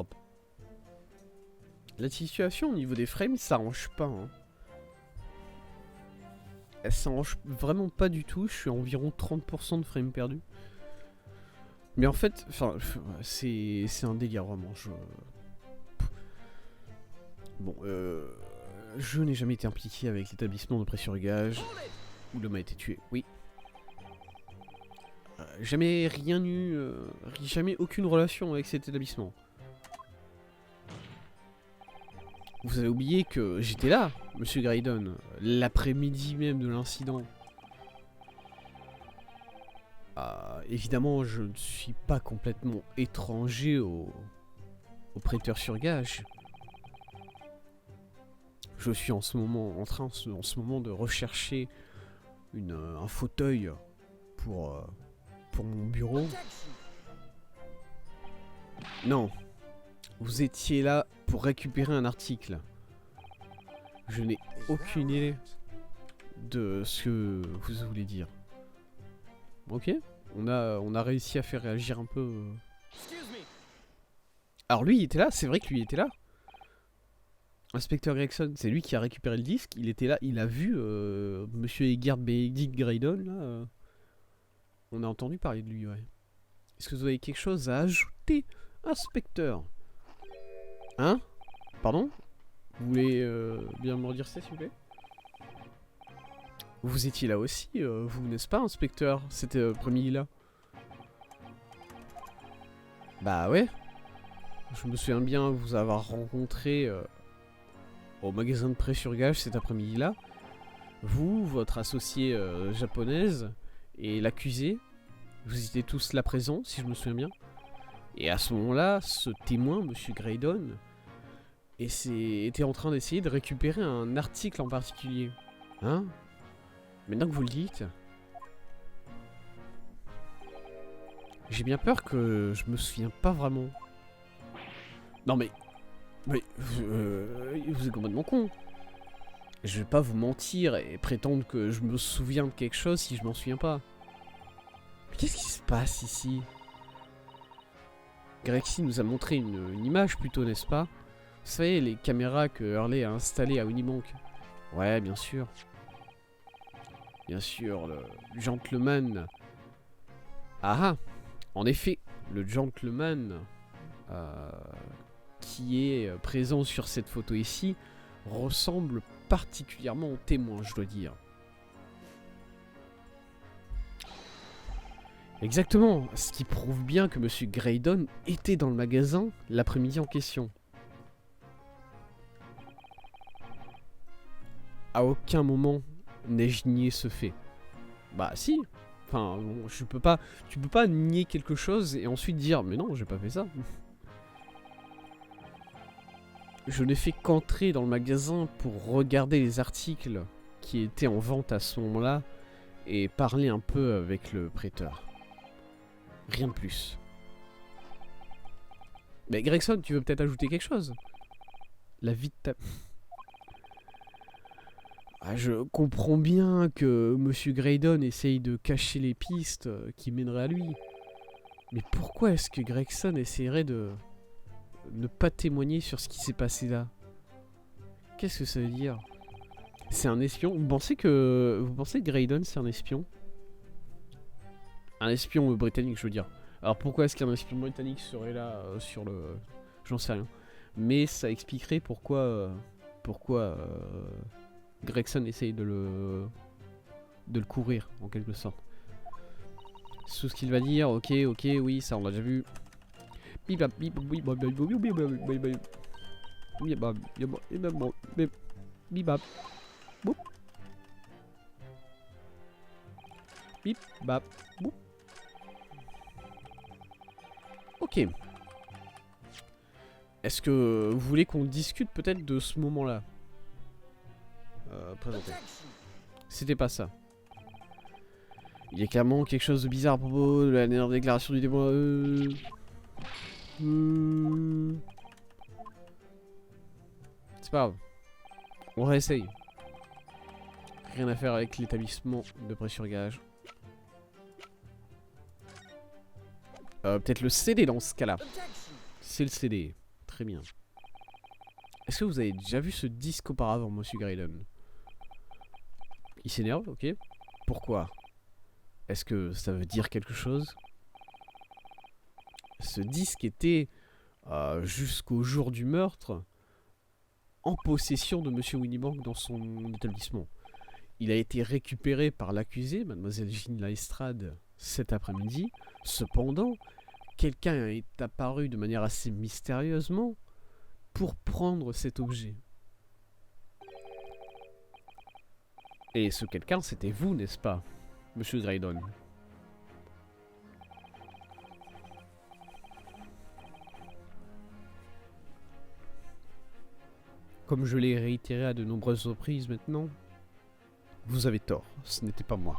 Hop. La situation au niveau des frames s'arrange pas. Hein. Elle s'arrange vraiment pas du tout. Je suis à environ 30% de frames perdus. Mais en fait, enfin, c'est un délire vraiment. Bon, je n'ai jamais été impliqué avec l'établissement de pressurgage où l'homme a été tué. Oui. Jamais rien eu, jamais aucune relation avec cet établissement. Vous avez oublié que j'étais là, Monsieur Graydon, l'après-midi même de l'incident. Évidemment, je ne suis pas complètement étranger au prêteur sur gage. Je suis en ce moment en train de rechercher un fauteuil pour mon bureau. Non, vous étiez là pour récupérer un article. Je n'ai aucune idée de ce que vous voulez dire. Ok, on a réussi à faire réagir un peu. Alors lui, il était là, c'est vrai que lui était là. Inspecteur Gregson, c'est lui qui a récupéré le disque, il était là, il a vu Monsieur Egert Benedict Graydon, là. On a entendu parler de lui, ouais. Est-ce que vous avez quelque chose à ajouter, inspecteur? Hein? Pardon? Vous voulez bien me redire ça, s'il vous plaît? Vous étiez là aussi, vous, n'est-ce pas, inspecteur, cet après-midi-là? Bah ouais. Je me souviens bien vous avoir rencontré au magasin de prêt-sur-gage cet après-midi-là. Vous, votre associée japonaise et l'accusé, vous étiez tous là présents, si je me souviens bien. Et à ce moment-là, ce témoin, Monsieur Graydon, était en train d'essayer de récupérer un article en particulier. Hein? Maintenant que vous le dites, j'ai bien peur que je me souviens pas vraiment. Non mais vous êtes complètement con. Je vais pas vous mentir et prétendre que je me souviens de quelque chose si je m'en souviens pas. Mais qu'est-ce qui se passe ici? Grexy nous a montré une image plutôt, n'est-ce pas? Vous savez, les caméras que Hurley a installées à Unibank. Ouais, bien sûr. Bien sûr, le gentleman. Ah ah! En effet, le gentleman qui est présent sur cette photo ici ressemble particulièrement au témoin, je dois dire. Exactement, ce qui prouve bien que Monsieur Graydon était dans le magasin l'après-midi en question. À aucun moment n'ai-je nié ce fait. Bah si. Enfin, bon, tu peux pas nier quelque chose et ensuite dire mais non, j'ai pas fait ça. Je n'ai fait qu'entrer dans le magasin pour regarder les articles qui étaient en vente à ce moment-là et parler un peu avec le prêteur. Rien de plus. Mais Gregson, tu veux peut-être ajouter quelque chose? La vie de ta... je comprends bien que Monsieur Graydon essaye de cacher les pistes qui mèneraient à lui. Mais pourquoi est-ce que Gregson essaierait de ne pas témoigner sur ce qui s'est passé là? Qu'est-ce que ça veut dire? C'est un espion? Vous pensez que Graydon c'est un espion? Un espion britannique, je veux dire. Alors pourquoi est-ce qu'un espion britannique serait là sur le... J'en sais rien. Mais ça expliquerait pourquoi Gregson essaye de le courir, en quelque sorte. Sous ce qu'il va dire, ok, oui, ça on l'a déjà vu. Bibab, bibab, bibab, boop. Bip, bap, boop. Ok. Est-ce que vous voulez qu'on discute peut-être de ce moment-là? Présenté. C'était pas ça. Il y a clairement quelque chose de bizarre à propos de la dernière déclaration du témoin. C'est pas grave. On réessaye. Rien à faire avec l'établissement de prêt-sur-gage. Peut-être le CD dans ce cas-là. C'est le CD. Très bien. Est-ce que vous avez déjà vu ce disque auparavant, Monsieur Graydon? Il s'énerve, ok. Pourquoi? Est-ce que ça veut dire quelque chose? Ce disque était, jusqu'au jour du meurtre, en possession de Monsieur Winnibank dans son établissement. Il a été récupéré par l'accusée, Mademoiselle Ginla Estrade, cet après-midi. Cependant, quelqu'un est apparu de manière assez mystérieusement pour prendre cet objet. Et ce quelqu'un, c'était vous, n'est-ce pas, Monsieur Graydon? Comme je l'ai réitéré à de nombreuses reprises maintenant, vous avez tort, ce n'était pas moi.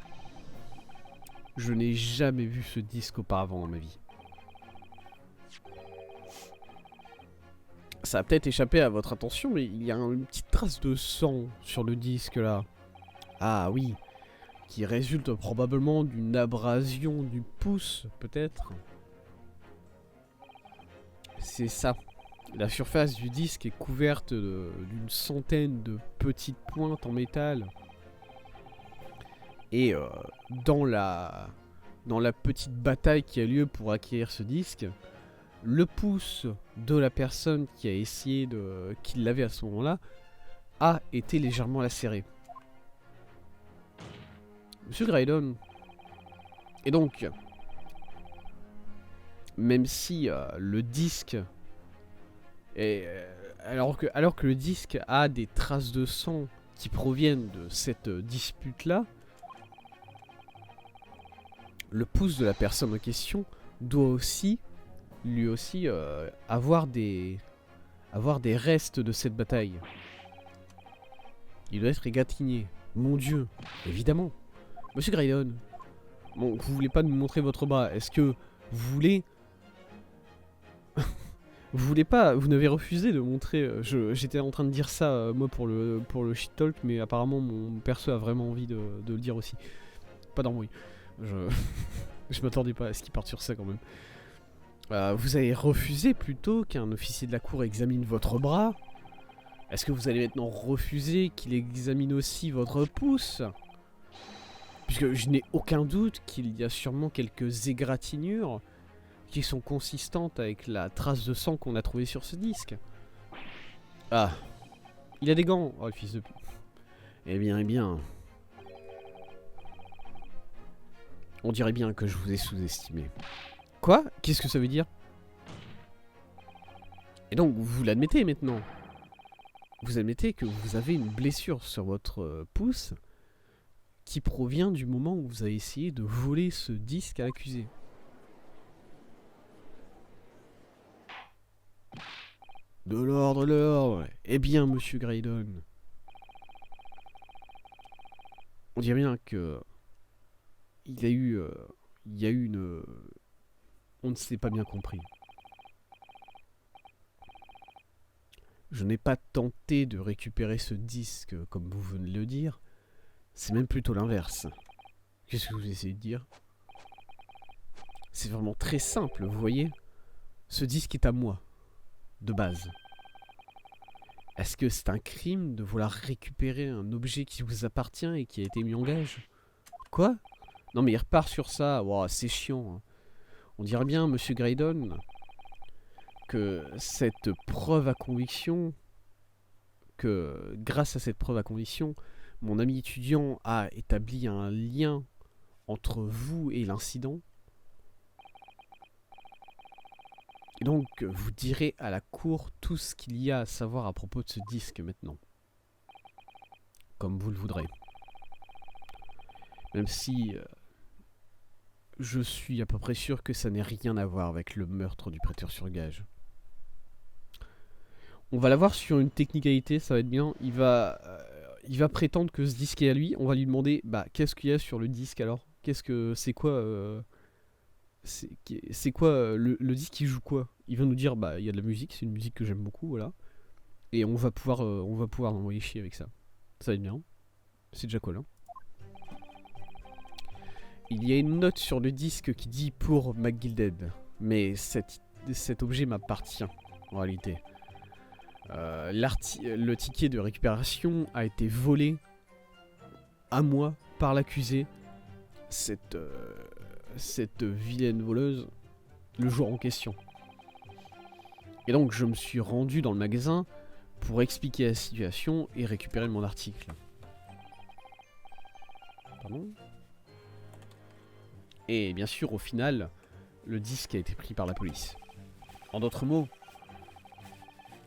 Je n'ai jamais vu ce disque auparavant dans ma vie. Ça a peut-être échappé à votre attention, mais il y a une petite trace de sang sur le disque là. Ah oui, qui résulte probablement d'une abrasion du pouce, peut-être. C'est ça. La surface du disque est couverte d'une centaine de petites pointes en métal. Et dans la petite bataille qui a lieu pour acquérir ce disque, le pouce de la personne qui a essayé qui l'avait à ce moment-là, a été légèrement lacéré. Monsieur Graydon. Et donc, même si le disque est, alors que le disque a des traces de sang qui proviennent de cette dispute-là, le pouce de la personne en question doit aussi, lui aussi, avoir des restes de cette bataille. Il doit être égratigné. Mon Dieu, évidemment. Monsieur Graydon, bon, vous voulez pas nous montrer votre bras. Est-ce que vous voulez... Vous voulez pas... Vous n'avez refusé de montrer... J'étais en train de dire ça, moi, pour le shit talk, mais apparemment, mon perso a vraiment envie de le dire aussi. Pas d'embrouille. Je m'attendais pas à ce qu'il parte sur ça, quand même. Vous avez refusé, plutôt, qu'un officier de la cour examine votre bras? Est-ce que vous allez maintenant refuser qu'il examine aussi votre pouce? Puisque je n'ai aucun doute qu'il y a sûrement quelques égratignures qui sont consistantes avec la trace de sang qu'on a trouvée sur ce disque. Ah, il a des gants. Oh, le fils de pute. Eh bien, eh bien. On dirait bien que je vous ai sous-estimé. Quoi? Qu'est-ce que ça veut dire? Et donc, vous l'admettez maintenant? Vous admettez que vous avez une blessure sur votre pouce qui provient du moment où vous avez essayé de voler ce disque à l'accusé. De l'ordre, de l'ordre. Eh bien, Monsieur Graydon. On dirait bien que... Il y a eu une... On ne s'est pas bien compris. Je n'ai pas tenté de récupérer ce disque, comme vous venez de le dire. C'est même plutôt l'inverse. Qu'est-ce que vous essayez de dire? C'est vraiment très simple, vous voyez? Ce disque est à moi, de base. Est-ce que c'est un crime de vouloir récupérer un objet qui vous appartient et qui a été mis en gage? Quoi? Non mais il repart sur ça, wow, c'est chiant. Hein. On dirait bien, Monsieur Graydon, que cette preuve à conviction, que grâce à cette preuve à conviction, mon ami étudiant a établi un lien entre vous et l'incident. Et donc, vous direz à la cour tout ce qu'il y a à savoir à propos de ce disque maintenant. Comme vous le voudrez. Même si je suis à peu près sûr que ça n'a rien à voir avec le meurtre du prêteur sur gage. On va l'avoir sur une technicalité, ça va être bien. Il va prétendre que ce disque est à lui. On va lui demander, bah, qu'est-ce qu'il y a sur le disque alors? C'est quoi le disque qui joue quoi? Il va nous dire, bah, il y a de la musique, c'est une musique que j'aime beaucoup, voilà. Et on va pouvoir l'envoyer chier avec ça. Ça va être bien. C'est déjà cool, hein. Il y a une note sur le disque qui dit pour McGilded, mais cet objet m'appartient. en réalité. Le ticket de récupération a été volé à moi par l'accusé, cette vilaine voleuse, le jour en question. Et donc je me suis rendu dans le magasin pour expliquer la situation et récupérer mon article. Pardon. Et bien sûr, au final, le disque a été pris par la police. En d'autres mots,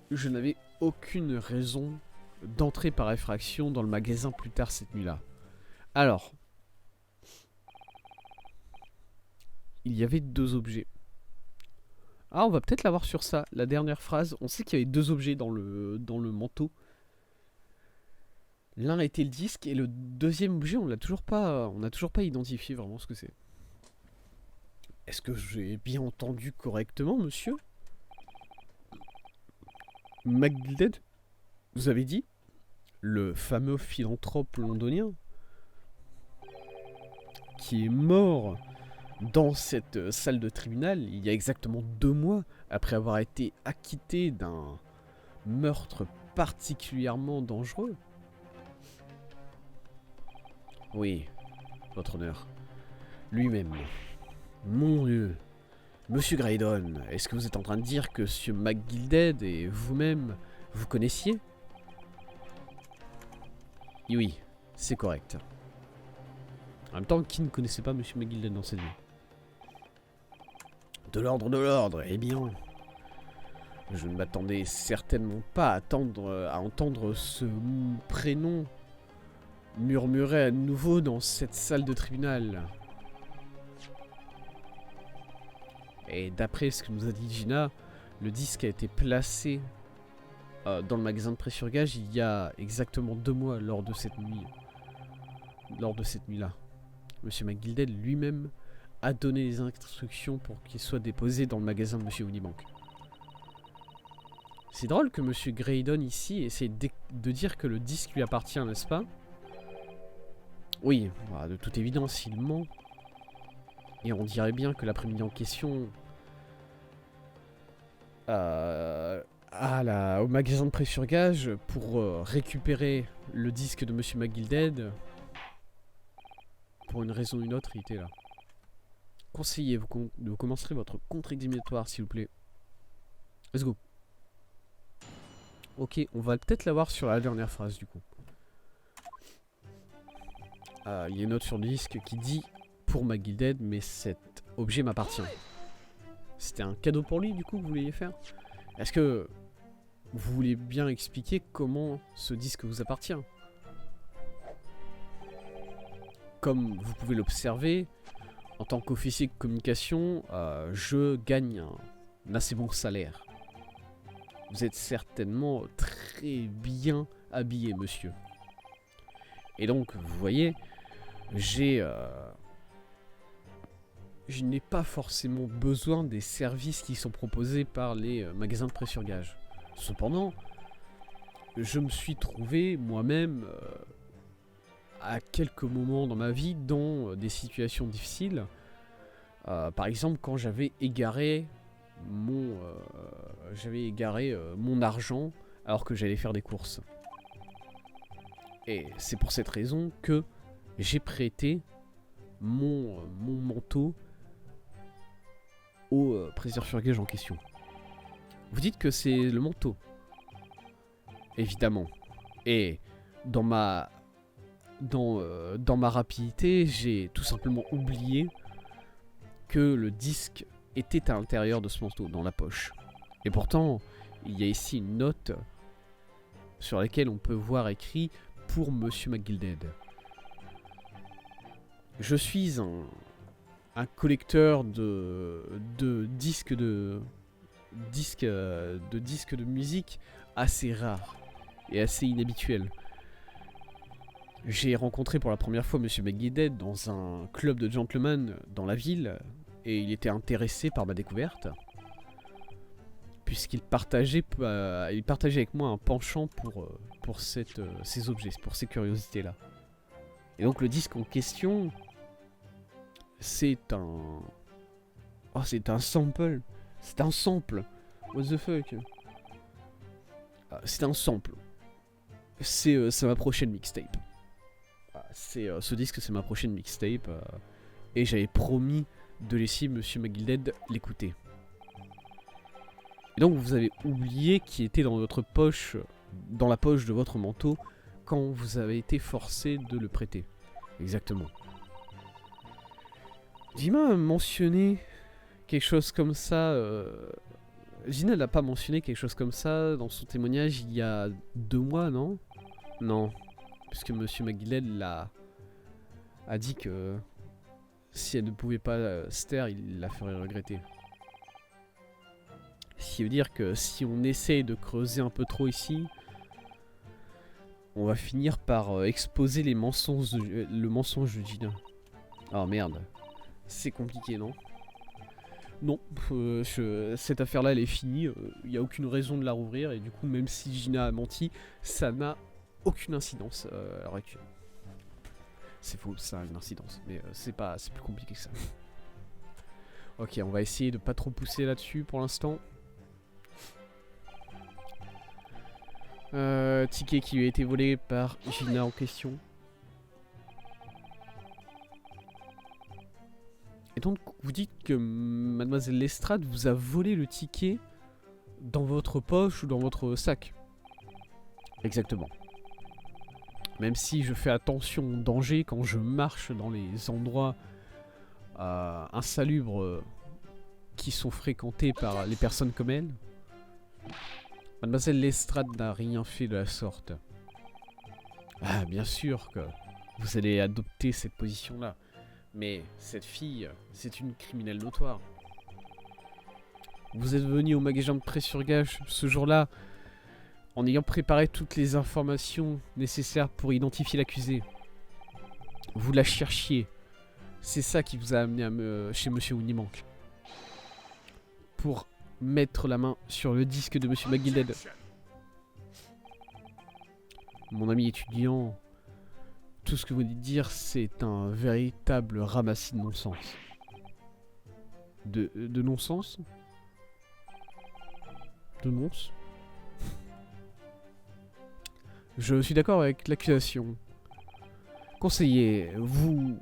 je n'avais aucune raison d'entrer par effraction dans le magasin plus tard cette nuit-là. Alors, il y avait 2 objets. Ah, on va peut-être l'avoir sur ça, la dernière phrase. On sait qu'il y avait 2 objets dans le manteau. L'un était le disque et le deuxième objet, on n'a toujours pas identifié vraiment ce que c'est. Est-ce que j'ai bien entendu correctement, monsieur McGilded, vous avez dit? Le fameux philanthrope londonien qui est mort dans cette salle de tribunal il y a exactement 2 mois après avoir été acquitté d'un meurtre particulièrement dangereux. Oui, votre honneur. Lui-même. Mon Dieu. Monsieur Graydon, est-ce que vous êtes en train de dire que Monsieur McGilded et vous-même vous connaissiez? Oui, c'est correct. En même temps, qui ne connaissait pas Monsieur McGilded dans cette vie? De l'ordre, eh bien. Je ne m'attendais certainement pas à entendre ce prénom murmurer à nouveau dans cette salle de tribunal. Et d'après ce que nous a dit Gina, le disque a été placé dans le magasin de prêt-sur-gage il y a exactement 2 mois lors de cette nuit. Lors de cette nuit-là. Monsieur McGilded lui-même a donné les instructions pour qu'il soit déposé dans le magasin de Monsieur Unibank. C'est drôle que Monsieur Graydon ici essaie de dire que le disque lui appartient, n'est-ce pas? Oui, bah, de toute évidence, il ment. Et on dirait bien que l'après-midi en question, au magasin de prêt-sur-gage, pour récupérer le disque de Monsieur McGilded, pour une raison ou une autre, il était là. Conseiller, vous commencerez votre contre-examinatoire, s'il vous plaît. Let's go. Ok, on va peut-être l'avoir sur la dernière phrase, du coup. Il y a une note sur le disque qui dit « Pour McGilded, mais cet objet m'appartient ». C'était un cadeau pour lui, du coup, que vous vouliez faire? Est-ce que vous voulez bien expliquer comment ce disque vous appartient? Comme vous pouvez l'observer, en tant qu'officier de communication, je gagne un assez bon salaire. Vous êtes certainement très bien habillé, monsieur. Et donc, vous voyez, je n'ai pas forcément besoin des services qui sont proposés par les magasins de prêt-sur-gage. Cependant, je me suis trouvé moi-même à quelques moments dans ma vie dans des situations difficiles. Par exemple, quand j'avais égaré mon argent alors que j'allais faire des courses. Et c'est pour cette raison que j'ai prêté mon manteau au prêteur-sur-gage en question. Vous dites que c'est le manteau. Évidemment. Et dans ma rapidité, j'ai tout simplement oublié que le disque était à l'intérieur de ce manteau, dans la poche. Et pourtant, il y a ici une note sur laquelle on peut voir écrit « Pour Monsieur McGilded ». Je suis un collecteur de disques de musique assez rare et assez inhabituel. J'ai rencontré pour la première fois Monsieur McGilded dans un club de gentlemen dans la ville et il était intéressé par ma découverte puisqu'il partageait avec moi un penchant pour ces objets, pour ces curiosités-là. Et donc le disque en question, c'est un... Oh, c'est un sample. C'est un sample. What the fuck? C'est un sample. C'est ma prochaine mixtape. Ce disque, c'est ma prochaine mixtape. Et j'avais promis de laisser Monsieur McGilded l'écouter. Et donc vous avez oublié qui était dans votre poche, dans la poche de votre manteau, quand vous avez été forcé de le prêter. Exactement. Jima a mentionné quelque chose comme ça. Gina n'a pas mentionné quelque chose comme ça dans son témoignage il y a 2 mois, non? Non. Puisque Monsieur McGillel a dit que si elle ne pouvait pas se taire, il la ferait regretter. Ce qui veut dire que si on essaye de creuser un peu trop ici, on va finir par exposer le mensonge de Gina. Oh merde. C'est compliqué, non? Non, cette affaire-là, elle est finie. Il n'y a aucune raison de la rouvrir. Et du coup, même si Gina a menti, ça n'a aucune incidence à l'heure actuelle. C'est faux, ça a une incidence. Mais c'est plus compliqué que ça. Ok, on va essayer de pas trop pousser là-dessus pour l'instant. Ticket qui lui a été volé par Gina en question. Et donc, vous dites que Mademoiselle Lestrade vous a volé le ticket dans votre poche ou dans votre sac. Exactement. Même si je fais attention au danger quand je marche dans les endroits insalubres qui sont fréquentés par les personnes comme elle, Mademoiselle Lestrade n'a rien fait de la sorte. Ah, bien sûr que vous allez adopter cette position-là. Mais cette fille, c'est une criminelle notoire. Vous êtes venu au magasin de prêt sur gage ce jour-là en ayant préparé toutes les informations nécessaires pour identifier l'accusé. Vous la cherchiez. C'est ça qui vous a amené chez Monsieur Winniemank. Pour mettre la main sur le disque de Monsieur McGilded. Mon ami étudiant, tout ce que vous venez de dire, c'est un véritable ramassis de non-sens. De non-sens? De nonce? Je suis d'accord avec l'accusation. Conseiller, vous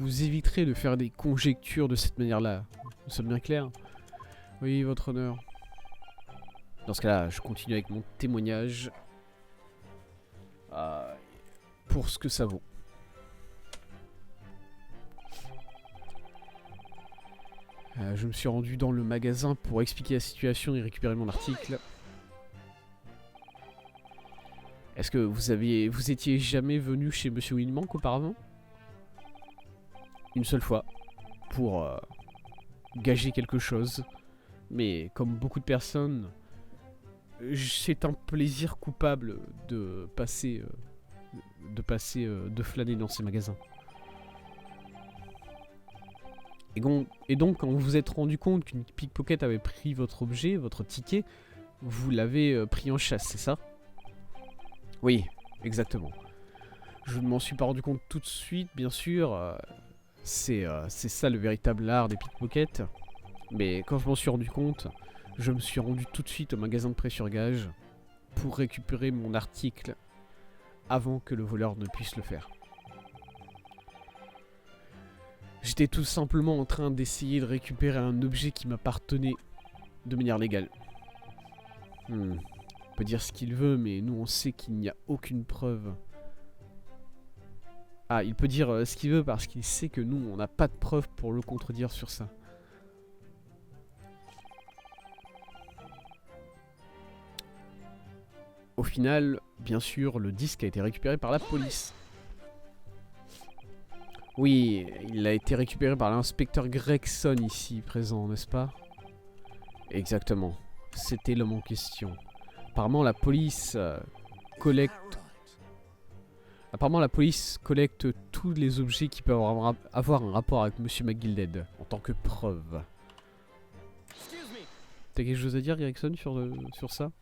éviterez de faire des conjectures de cette manière-là. Nous sommes bien clairs? Oui, votre honneur. Dans ce cas-là, je continue avec mon témoignage. Pour ce que ça vaut. Je me suis rendu dans le magasin pour expliquer la situation et récupérer mon article. Est-ce que vous étiez jamais venu chez Monsieur Winniemank auparavant? Une seule fois. Pour gager quelque chose. Mais comme beaucoup de personnes, c'est un plaisir coupable de flâner dans ces magasins. Et donc, quand vous vous êtes rendu compte qu'une pickpocket avait pris votre objet, votre ticket, vous l'avez pris en chasse, c'est ça? Oui, exactement. Je ne m'en suis pas rendu compte tout de suite, bien sûr. C'est ça le véritable art des pickpockets. Mais quand je m'en suis rendu compte, je me suis rendu tout de suite au magasin de prêt sur gage pour récupérer mon article avant que le voleur ne puisse le faire. J'étais tout simplement en train d'essayer de récupérer un objet qui m'appartenait de manière légale. On peut dire ce qu'il veut, mais nous on sait qu'il n'y a aucune preuve. Ah, il peut dire ce qu'il veut parce qu'il sait que nous on n'a pas de preuve pour le contredire sur ça. Au final, bien sûr, le disque a été récupéré par la police. Oui, il a été récupéré par l'inspecteur Gregson ici présent, n'est-ce pas? Exactement. C'était l'homme en question. Apparemment, la police collecte tous les objets qui peuvent avoir un rapport avec Monsieur McGilded en tant que preuve. T'as quelque chose à dire, Gregson, sur ça?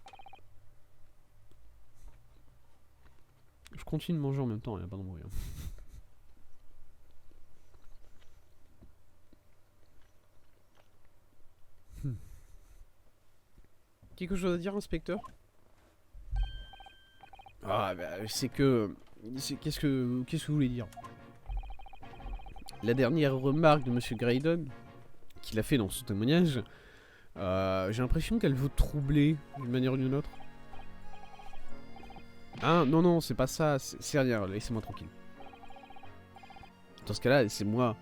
Je continue de manger en même temps, il n'y a pas de bruit. quelque chose à dire, inspecteur? Ah, bah, c'est que... Qu'est-ce que vous voulez dire? La dernière remarque de Monsieur Graydon, qu'il a fait dans son témoignage, j'ai l'impression qu'elle veut troubler d'une manière ou d'une autre. Ah, non, non, c'est pas ça, c'est rien, laissez-moi tranquille. Dans ce cas-là, laissez-moi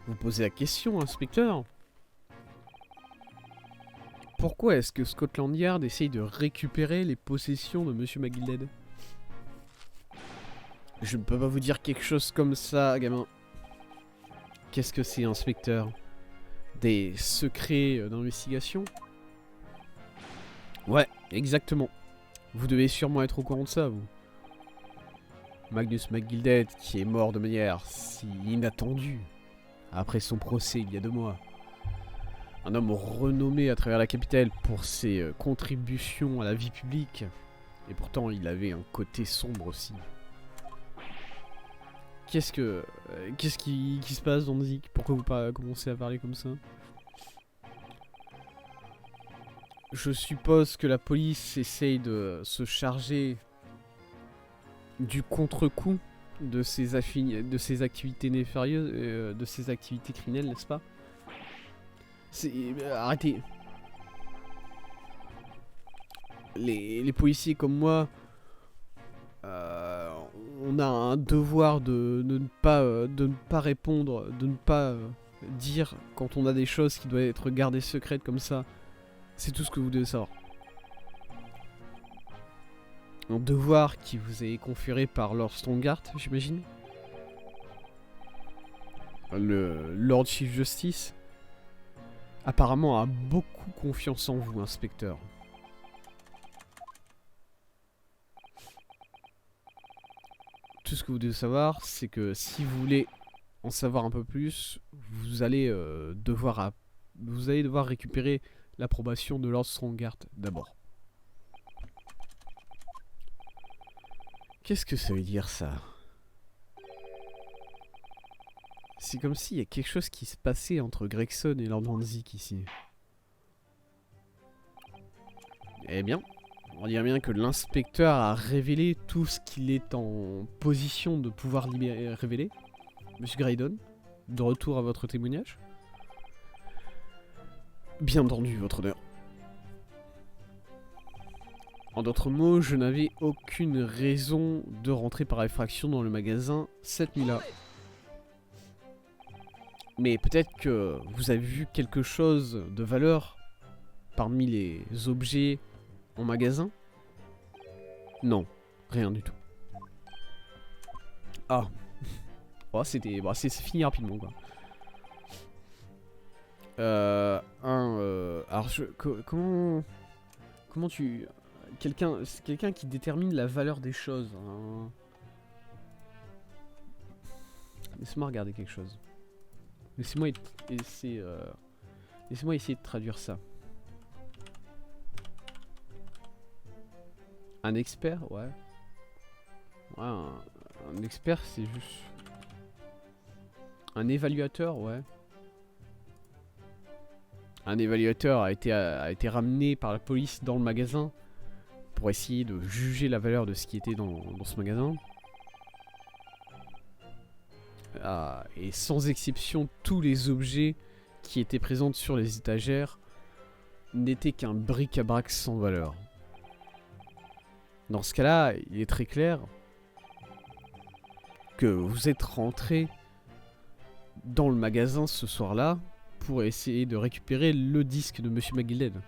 vous poser la question, inspecteur. Pourquoi est-ce que Scotland Yard essaye de récupérer les possessions de Monsieur McGilded? Je ne peux pas vous dire quelque chose comme ça, gamin. Qu'est-ce que c'est, inspecteur? Des secrets d'investigation? Ouais, exactement. Vous devez sûrement être au courant de ça, vous. Magnus McGilded, qui est mort de manière si inattendue, après son procès il y a 2 mois. Un homme renommé à travers la capitale pour ses contributions à la vie publique. Et pourtant, il avait un côté sombre aussi. Qu'est-ce qui se passe, Danzik? Pourquoi vous commencez à parler comme ça? Je suppose que la police essaye de se charger du contre-coup de ses activités néfarieuses, de ses activités criminelles, n'est-ce pas? Arrêtez. Les policiers comme moi, on a un devoir de ne pas répondre, de ne pas dire quand on a des choses qui doivent être gardées secrètes comme ça. C'est tout ce que vous devez savoir. Un devoir qui vous est conféré par Lord Strongheart, j'imagine. Le Lord Chief Justice apparemment a beaucoup confiance en vous, inspecteur. Tout ce que vous devez savoir, c'est que si vous voulez en savoir un peu plus, vous allez devoir récupérer l'approbation de Lord Strongheart d'abord. Qu'est-ce que ça veut dire, ça? C'est comme s'il y a quelque chose qui se passait entre Gregson et Lord Danzik ici. Eh bien, on dirait bien que l'inspecteur a révélé tout ce qu'il est en position de pouvoir révéler. Monsieur Graydon, de retour à votre témoignage. Bien entendu, votre honneur. En d'autres mots, je n'avais aucune raison de rentrer par effraction dans le magasin cette nuit-là. Mais peut-être que vous avez vu quelque chose de valeur parmi les objets en magasin? Non, rien du tout. Ah. Oh, c'est fini rapidement, quoi. Alors, comment tu... C'est quelqu'un qui détermine la valeur des choses. Hein. Laisse-moi regarder quelque chose. Laissez-moi essayer de traduire ça. Un expert, ouais. Ouais, un expert, c'est juste... Un évaluateur, ouais. Un évaluateur a été ramené par la police dans le magasin pour essayer de juger la valeur de ce qui était dans ce magasin. Ah, et sans exception, tous les objets qui étaient présents sur les étagères n'étaient qu'un bric-à-brac sans valeur. Dans ce cas-là, il est très clair que vous êtes rentré dans le magasin ce soir-là pour essayer de récupérer le disque de Monsieur McGilded.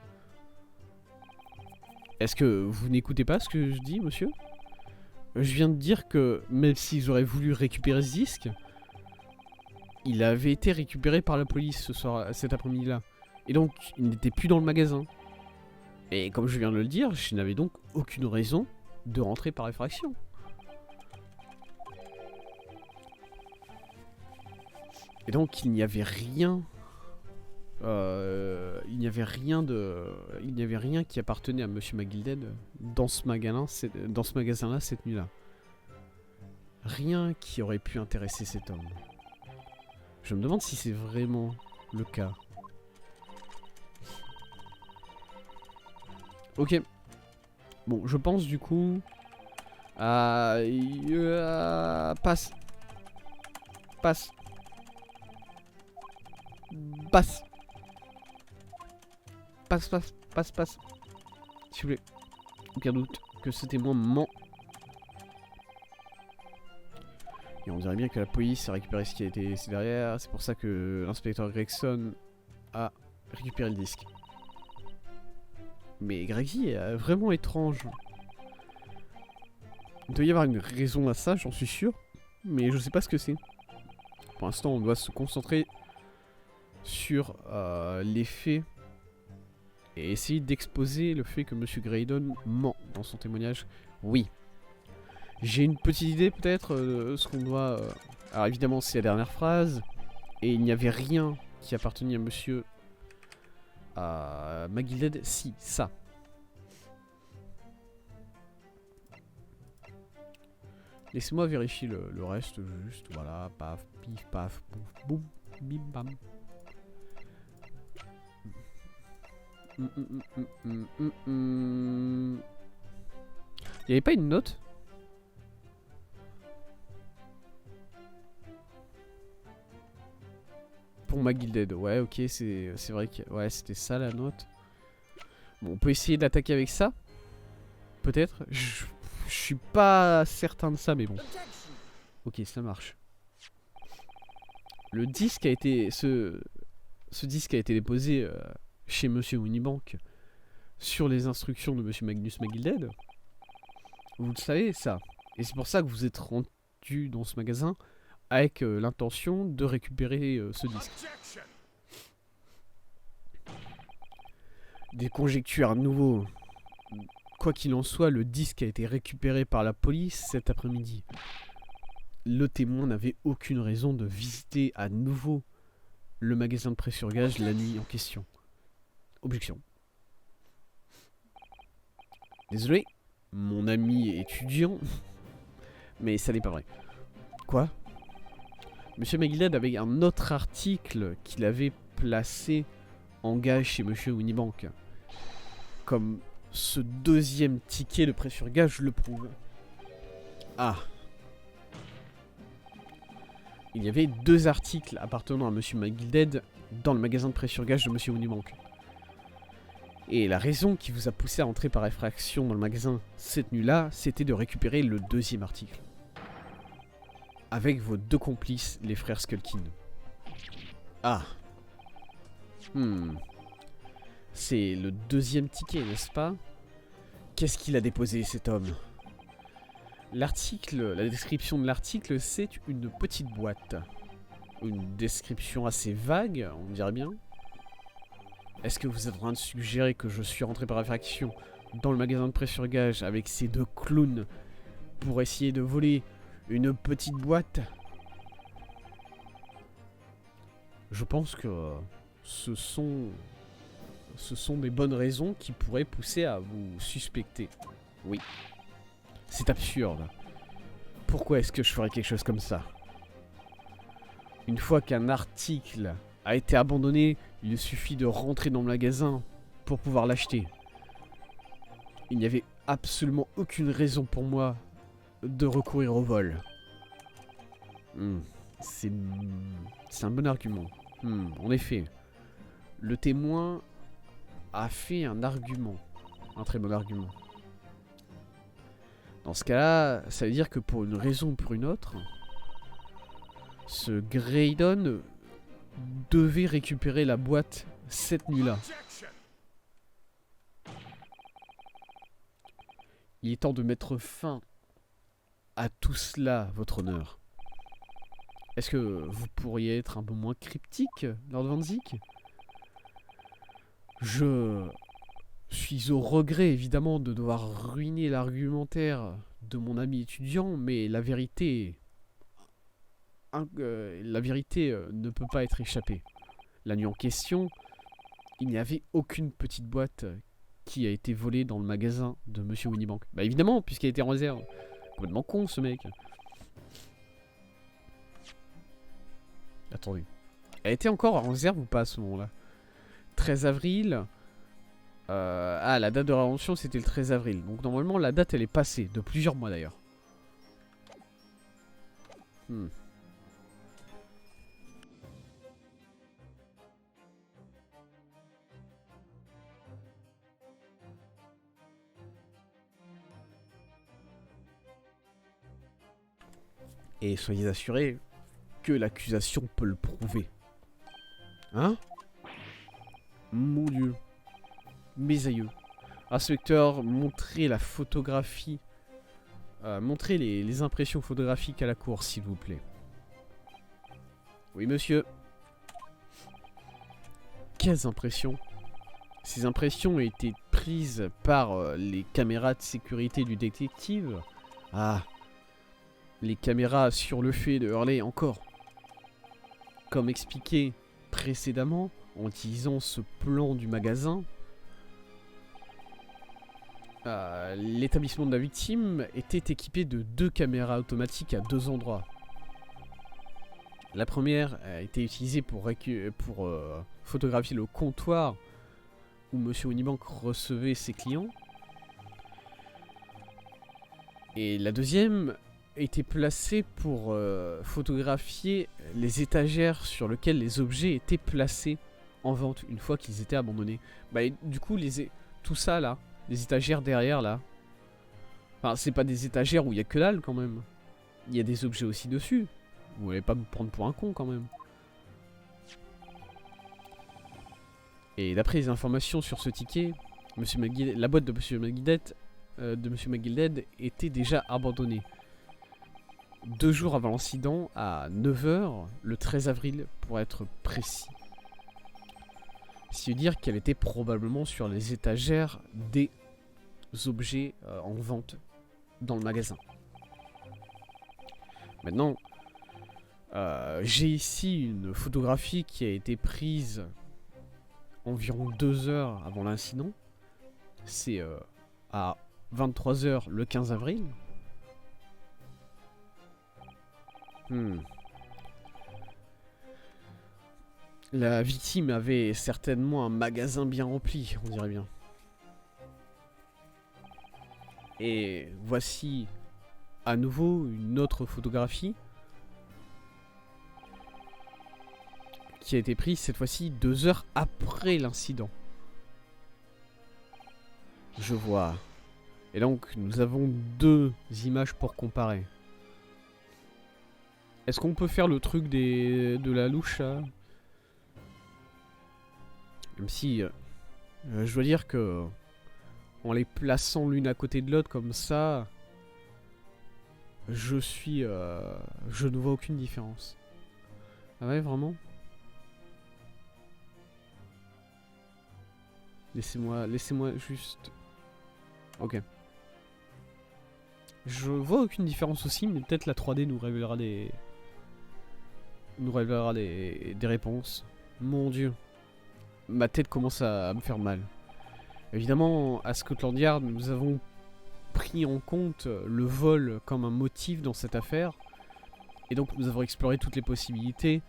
Est-ce que vous n'écoutez pas ce que je dis, monsieur? Je viens de dire que même s'ils auraient voulu récupérer ce disque, il avait été récupéré par la police cet après-midi-là. Et donc, il n'était plus dans le magasin. Et comme je viens de le dire, je n'avais donc aucune raison de rentrer par effraction. Et donc, il n'y avait rien... il n'y avait rien qui appartenait à Monsieur McGilded dans ce magasin-là cette nuit-là. Rien qui aurait pu intéresser cet homme. Je me demande si c'est vraiment le cas. Ok. Bon, je pense du coup... passe. Passe. Passe. Passe, passe, passe, passe. S'il vous plaît. Aucun doute que c'était moi ment. Et on dirait bien que la police a récupéré ce qui a été laissé derrière. C'est pour ça que l'inspecteur Gregson a récupéré le disque. Mais Greggy est vraiment étrange. Il doit y avoir une raison à ça, j'en suis sûr. Mais je sais pas ce que c'est. Pour l'instant, on doit se concentrer sur les faits. Et essayer d'exposer le fait que Monsieur Graydon ment dans son témoignage. Oui. J'ai une petite idée peut-être de ce qu'on doit... Alors évidemment c'est la dernière phrase. Et il n'y avait rien qui appartenait à Monsieur... McGilded. Si, ça. Laissez-moi vérifier le reste juste. Voilà, paf, pif, paf, pouf, boum, bim, bam. Il n'y avait pas une note? Pour McGilded, ouais, ok, c'est vrai que ouais, c'était ça la note. Bon, on peut essayer d'attaquer avec ça. Peut-être. Je suis pas certain de ça, mais bon. Ok, ça marche. Le disque a été... Ce disque a été déposé chez Monsieur Winniebank sur les instructions de Monsieur Magnus McGilded. Vous le savez, ça. Et c'est pour ça que vous êtes rendu dans ce magasin avec l'intention de récupérer ce disque. Des conjectures à nouveau. Quoi qu'il en soit, le disque a été récupéré par la police cet après-midi. Le témoin n'avait aucune raison de visiter à nouveau le magasin de prêt-sur-gage la nuit en question. Objection. Désolé, mon ami étudiant, mais ça n'est pas vrai. Quoi? Monsieur McGilded avait un autre article qu'il avait placé en gage chez Monsieur Winniebank. Comme ce deuxième ticket de prêt-sur-gage le prouve. Ah. Il y avait 2 articles appartenant à Monsieur McGilded dans le magasin de prêt-sur-gage de Monsieur Winniebank. Et la raison qui vous a poussé à entrer par effraction dans le magasin cette nuit-là, c'était de récupérer le deuxième article. Avec vos 2 complices, les frères Skulkin. Ah. C'est le deuxième ticket, n'est-ce pas? Qu'est-ce qu'il a déposé, cet homme? L'article, la description de l'article, c'est une petite boîte. Une description assez vague, on dirait bien. Est-ce que vous êtes en train de suggérer que je suis rentré par effraction dans le magasin de prêt-sur-gage avec ces 2 clowns pour essayer de voler une petite boîte? Je pense que ce sont des bonnes raisons qui pourraient pousser à vous suspecter. Oui. C'est absurde. Pourquoi est-ce que je ferais quelque chose comme ça? Une fois qu'un article a été abandonné, il suffit de rentrer dans le magasin pour pouvoir l'acheter. Il n'y avait absolument aucune raison pour moi de recourir au vol. C'est un bon argument. En effet, le témoin a fait un argument. Un très bon argument. Dans ce cas-là, ça veut dire que pour une raison ou pour une autre, ce Graydon devait récupérer la boîte cette nuit-là. Il est temps de mettre fin à tout cela, votre honneur. Est-ce que vous pourriez être un peu moins cryptique, Lord Van Zik? Je suis au regret, évidemment, de devoir ruiner l'argumentaire de mon ami étudiant, mais la vérité... ne peut pas être échappée. La nuit en question, il n'y avait aucune petite boîte qui a été volée dans le magasin de Monsieur Winniebank. Bah évidemment, puisqu'elle était en réserve. Complètement con, ce mec. Attendez. Elle était encore en réserve ou pas à ce moment-là? 13 avril. Ah, la date de réinvention, c'était le 13 avril. Donc normalement, la date, elle est passée. De plusieurs mois, d'ailleurs. Hmm. Et soyez assurés que l'accusation peut le prouver. Hein? Mon Dieu. Mes aïeux. Inspecteur, montrez la photographie. Montrez les impressions photographiques à la cour, s'il vous plaît. Oui, monsieur. Quelles impressions? Ces impressions ont été prises par les caméras de sécurité du détective. Ah. Les caméras sur le fait de hurler encore. Comme expliqué précédemment, en utilisant ce plan du magasin, l'établissement de la victime était équipé de 2 caméras automatiques à 2 endroits. La première a été utilisée pour photographier le comptoir où Monsieur Winniebank recevait ses clients. Et la deuxième était placée pour photographier les étagères sur lesquelles les objets étaient placés en vente une fois qu'ils étaient abandonnés. Bah, et du coup, tout ça là, les étagères derrière là, enfin, c'est pas des étagères où il y a que dalle quand même. Il y a des objets aussi dessus. Vous allez pas me prendre pour un con quand même. Et d'après les informations sur ce ticket, la boîte de Monsieur McGilded était déjà abandonnée. 2 jours avant l'incident, à 9 h, le 13 avril pour être précis. C'est-à-dire qu'elle était probablement sur les étagères des objets en vente dans le magasin. Maintenant, j'ai ici une photographie qui a été prise environ 2 heures avant l'incident. C'est à 23 h le 15 avril. La victime avait certainement un magasin bien rempli, on dirait bien. Et voici à nouveau une autre photographie qui a été prise cette fois-ci 2 heures après l'incident. Je vois. Et donc nous avons 2 images pour comparer. Est-ce qu'on peut faire le truc de la louche là? Même si je dois dire que en les plaçant l'une à côté de l'autre comme ça, je ne vois aucune différence. Ah ouais, vraiment? Laissez-moi juste... Ok. Je vois aucune différence aussi, mais peut-être la 3D nous révélera des réponses. Mon Dieu. Ma tête commence à me faire mal. Évidemment, à Scotland Yard, nous avons pris en compte le vol comme un motif dans cette affaire. Et donc nous avons exploré toutes les possibilités.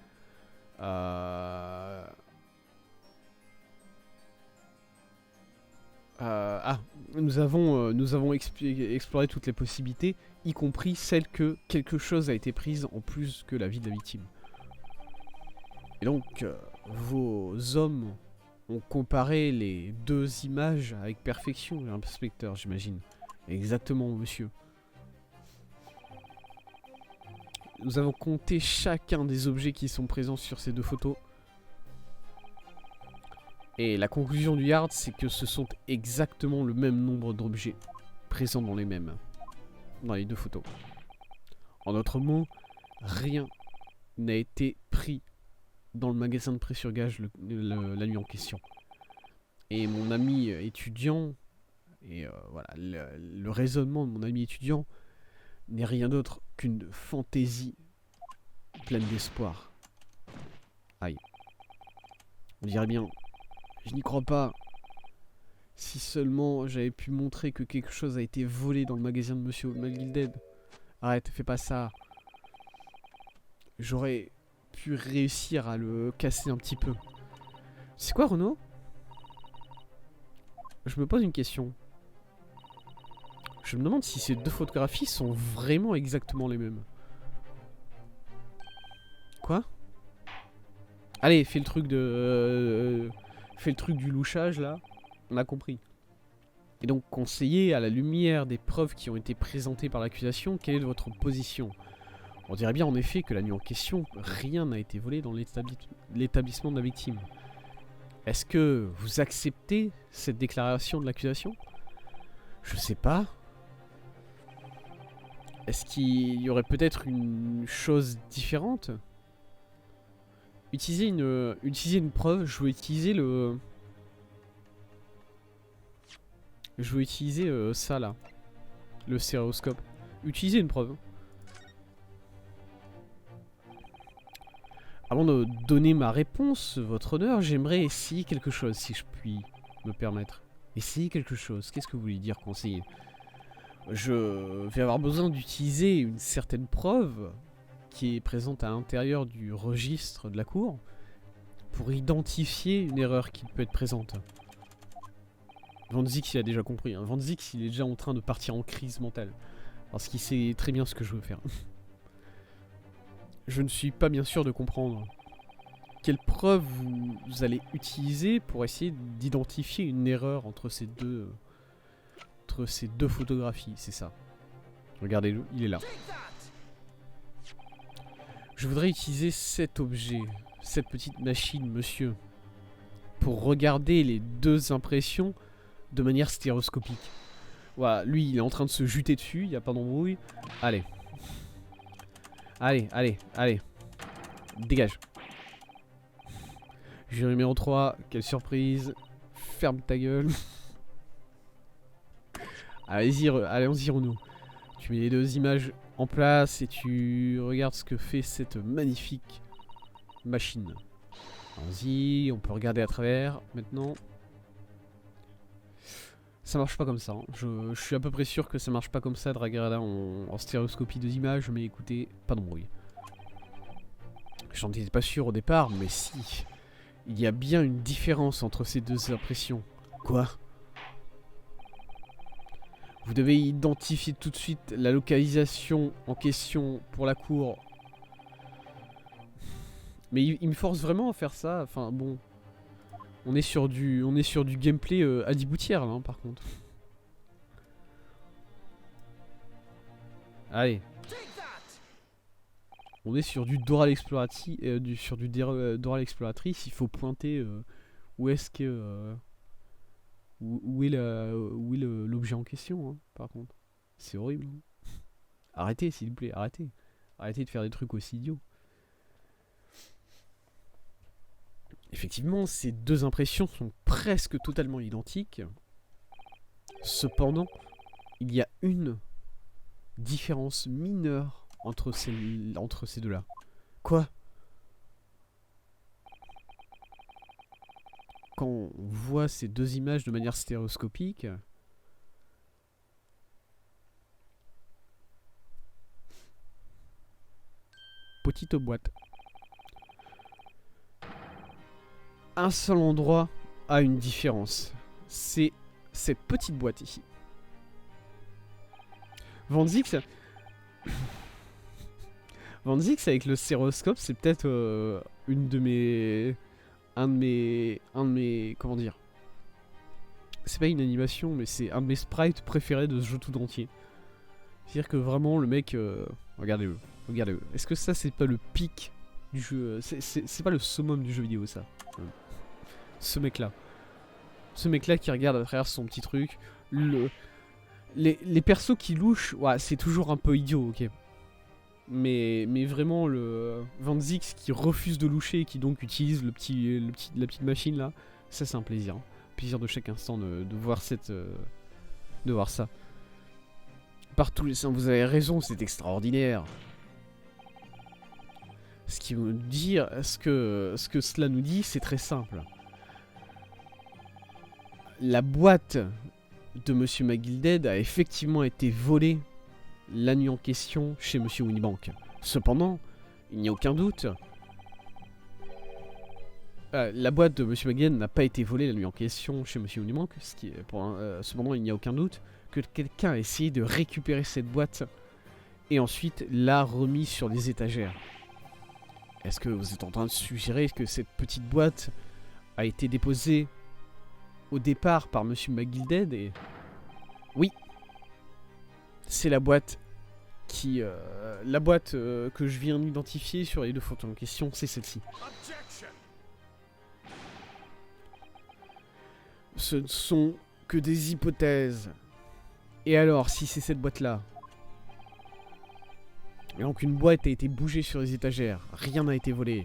Nous avons exploré toutes les possibilités, y compris celle que quelque chose a été pris en plus que la vie de la victime. Et donc, vos hommes ont comparé les 2 images avec perfection, l'inspecteur, j'imagine. Exactement, monsieur. Nous avons compté chacun des objets qui sont présents sur ces 2 photos. Et la conclusion du Yard, c'est que ce sont exactement le même nombre d'objets présents dans les 2 photos. En d'autres mots, rien n'a été pris dans le magasin de pré-surgage la nuit en question. Et mon ami étudiant, et voilà, le raisonnement de mon ami étudiant n'est rien d'autre qu'une fantaisie pleine d'espoir. Aïe. On dirait bien... Je n'y crois pas. Si seulement j'avais pu montrer que quelque chose a été volé dans le magasin de Monsieur McGilded. Arrête, fais pas ça. J'aurais pu réussir à le casser un petit peu. C'est quoi, Renaud? je me pose une question. Je me demande si ces deux photographies sont vraiment exactement les mêmes. Quoi? Allez, fais le truc de... fais le truc du louchage, là. On a compris. Et donc, conseiller, à la lumière des preuves qui ont été présentées par l'accusation, quelle est votre position? On dirait bien en effet que la nuit en question, rien n'a été volé dans l'établissement de la victime. Est-ce que vous acceptez cette déclaration de l'accusation? Je sais pas. Est-ce qu'il y aurait peut-être une chose différente? Utiliser une preuve, je veux utiliser le... Je veux utiliser ça là. Le stéréoscope. Utiliser une preuve. Avant de donner ma réponse, votre honneur, j'aimerais essayer quelque chose, si je puis me permettre. Essayer quelque chose, qu'est-ce que vous voulez dire, conseiller? Je vais avoir besoin d'utiliser une certaine preuve qui est présente à l'intérieur du registre de la cour pour identifier une erreur qui peut être présente. Van Zieks, il a déjà compris. Hein. Van Zieks, il est déjà en train de partir en crise mentale. Parce qu'il sait très bien ce que je veux faire. Je ne suis pas bien sûr de comprendre. Quelle preuve vous allez utiliser pour essayer d'identifier une erreur entre ces deux photographies, c'est ça. Regardez-le, il est là. Je voudrais utiliser cet objet, cette petite machine, monsieur, pour regarder les deux impressions de manière stéréoscopique. Voilà, lui, il est en train de se juter dessus, il n'y a pas d'embrouille. Allez. Allez, allez, allez. Dégage. Jury numéro 3, quelle surprise. Ferme ta gueule. Allez-y, allons-y, Renaud. Tu mets les deux images en place et tu regardes ce que fait cette magnifique machine. Allons-y, on peut regarder à travers maintenant. Ça marche pas comme ça. Hein. Je suis à peu près sûr que ça marche pas comme ça de regarder en stéréoscopie deux images, mais écoutez, pas d'embrouille. J'en étais pas sûr au départ, mais si. Il y a bien une différence entre ces deux impressions. Quoi? Vous devez identifier tout de suite la localisation en question pour la cour. Mais il me force vraiment à faire ça. Enfin bon, on est sur du gameplay à 10 boutières là, hein, par contre. Allez. On est sur du Dora l'exploratrice, Dora l'exploratrice. Il faut pointer où est-ce que où est l'objet en question, hein, par contre. C'est horrible. Hein. Arrêtez, s'il vous plaît, arrêtez. Arrêtez de faire des trucs aussi idiots. Effectivement, ces deux impressions sont presque totalement identiques. Cependant, il y a une différence mineure entre ces deux-là. Quoi? Quand on voit ces deux images de manière stéréoscopique, petite boîte. Un seul endroit a une différence. C'est cette petite boîte ici. Van Zieks avec le stéréoscope, c'est peut-être un de mes comment dire, c'est pas une animation, mais c'est un de mes sprites préférés de ce jeu tout entier. C'est-à-dire que vraiment le mec, regardez-le, regardez-le. Est-ce que ça c'est pas le pic du jeu? C'est pas le summum du jeu vidéo ça. Ce mec là qui regarde à travers son petit truc. Les persos qui louchent, ouais, c'est toujours un peu idiot, ok. Mais vraiment le Van Zieks qui refuse de loucher et qui donc utilise la petite machine là, ça c'est un plaisir. Plaisir de chaque instant de voir de voir ça. Par tous les sens, vous avez raison, c'est extraordinaire. Ce que cela nous dit, c'est très simple. La boîte de Monsieur McGilded a effectivement été volée la nuit en question chez Monsieur Winniebank. Cependant, il n'y a aucun doute. La boîte de Monsieur McGinn n'a pas été volée la nuit en question chez Monsieur Unimank, cependant il n'y a aucun doute que quelqu'un a essayé de récupérer cette boîte et ensuite l'a remise sur les étagères. Est-ce que vous êtes en train de suggérer que cette petite boîte a été déposée au départ par Monsieur McGilded et... Oui. C'est la boîte qui... que je viens d'identifier sur les 2 photos en question, c'est celle-ci. Ce ne sont que des hypothèses. Et alors, si c'est cette boîte-là? Et donc une boîte a été bougée sur les étagères, rien n'a été volé.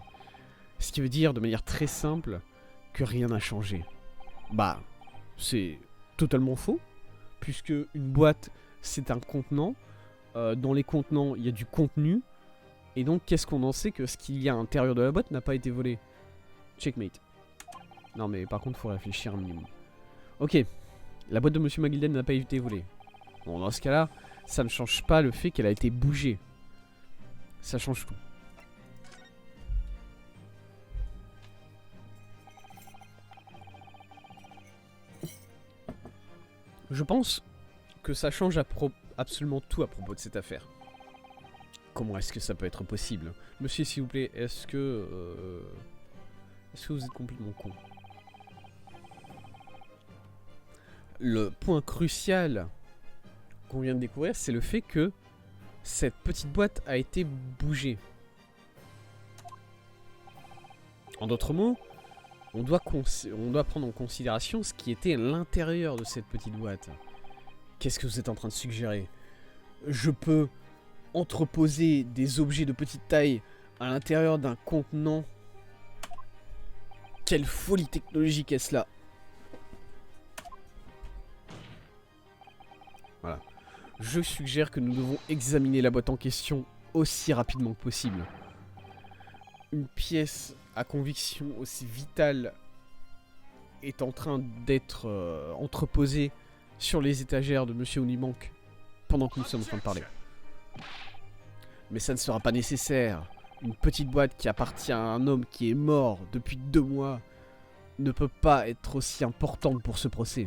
Ce qui veut dire, de manière très simple, que rien n'a changé. Bah, c'est totalement faux, puisque une boîte, c'est un contenant. Dans les contenants, il y a du contenu. Et donc, qu'est-ce qu'on en sait que ce qu'il y a à l'intérieur de la boîte n'a pas été volé? Checkmate. Non mais par contre, faut réfléchir un minimum. Ok, la boîte de Monsieur McGilded n'a pas été volée. Bon, dans ce cas-là, ça ne change pas le fait qu'elle a été bougée. Ça change tout. Je pense que ça change absolument tout à propos de cette affaire. Comment est-ce que ça peut être possible? Monsieur, s'il vous plaît, est-ce que vous êtes complètement con? Le point crucial qu'on vient de découvrir, c'est le fait que cette petite boîte a été bougée. En d'autres mots, on doit prendre en considération ce qui était à l'intérieur de cette petite boîte. Qu'est-ce que vous êtes en train de suggérer? Je peux entreposer des objets de petite taille à l'intérieur d'un contenant? Quelle folie technologique est-ce là? Voilà. Je suggère que nous devons examiner la boîte en question aussi rapidement que possible. Une pièce à conviction aussi vitale est en train d'être entreposée sur les étagères de Monsieur Unimank pendant que nous sommes en train de parler. Mais ça ne sera pas nécessaire. Une petite boîte qui appartient à un homme qui est mort depuis 2 mois ne peut pas être aussi importante pour ce procès.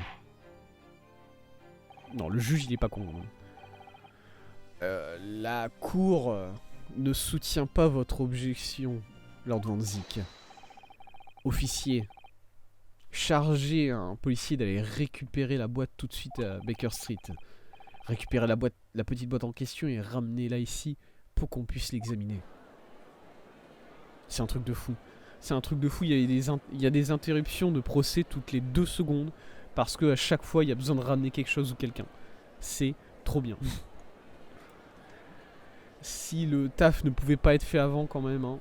Non, le juge il est pas con. La cour ne soutient pas votre objection, Lord Van Zyck. Officier, chargez un policier d'aller récupérer la boîte tout de suite à Baker Street. Récupérer la petite boîte en question et ramener-la ici pour qu'on puisse l'examiner. C'est un truc de fou. C'est un truc de fou, il y a des interruptions de procès toutes les 2 secondes parce qu'à chaque fois il y a besoin de ramener quelque chose ou quelqu'un. C'est trop bien. Si le taf ne pouvait pas être fait avant quand même, hein.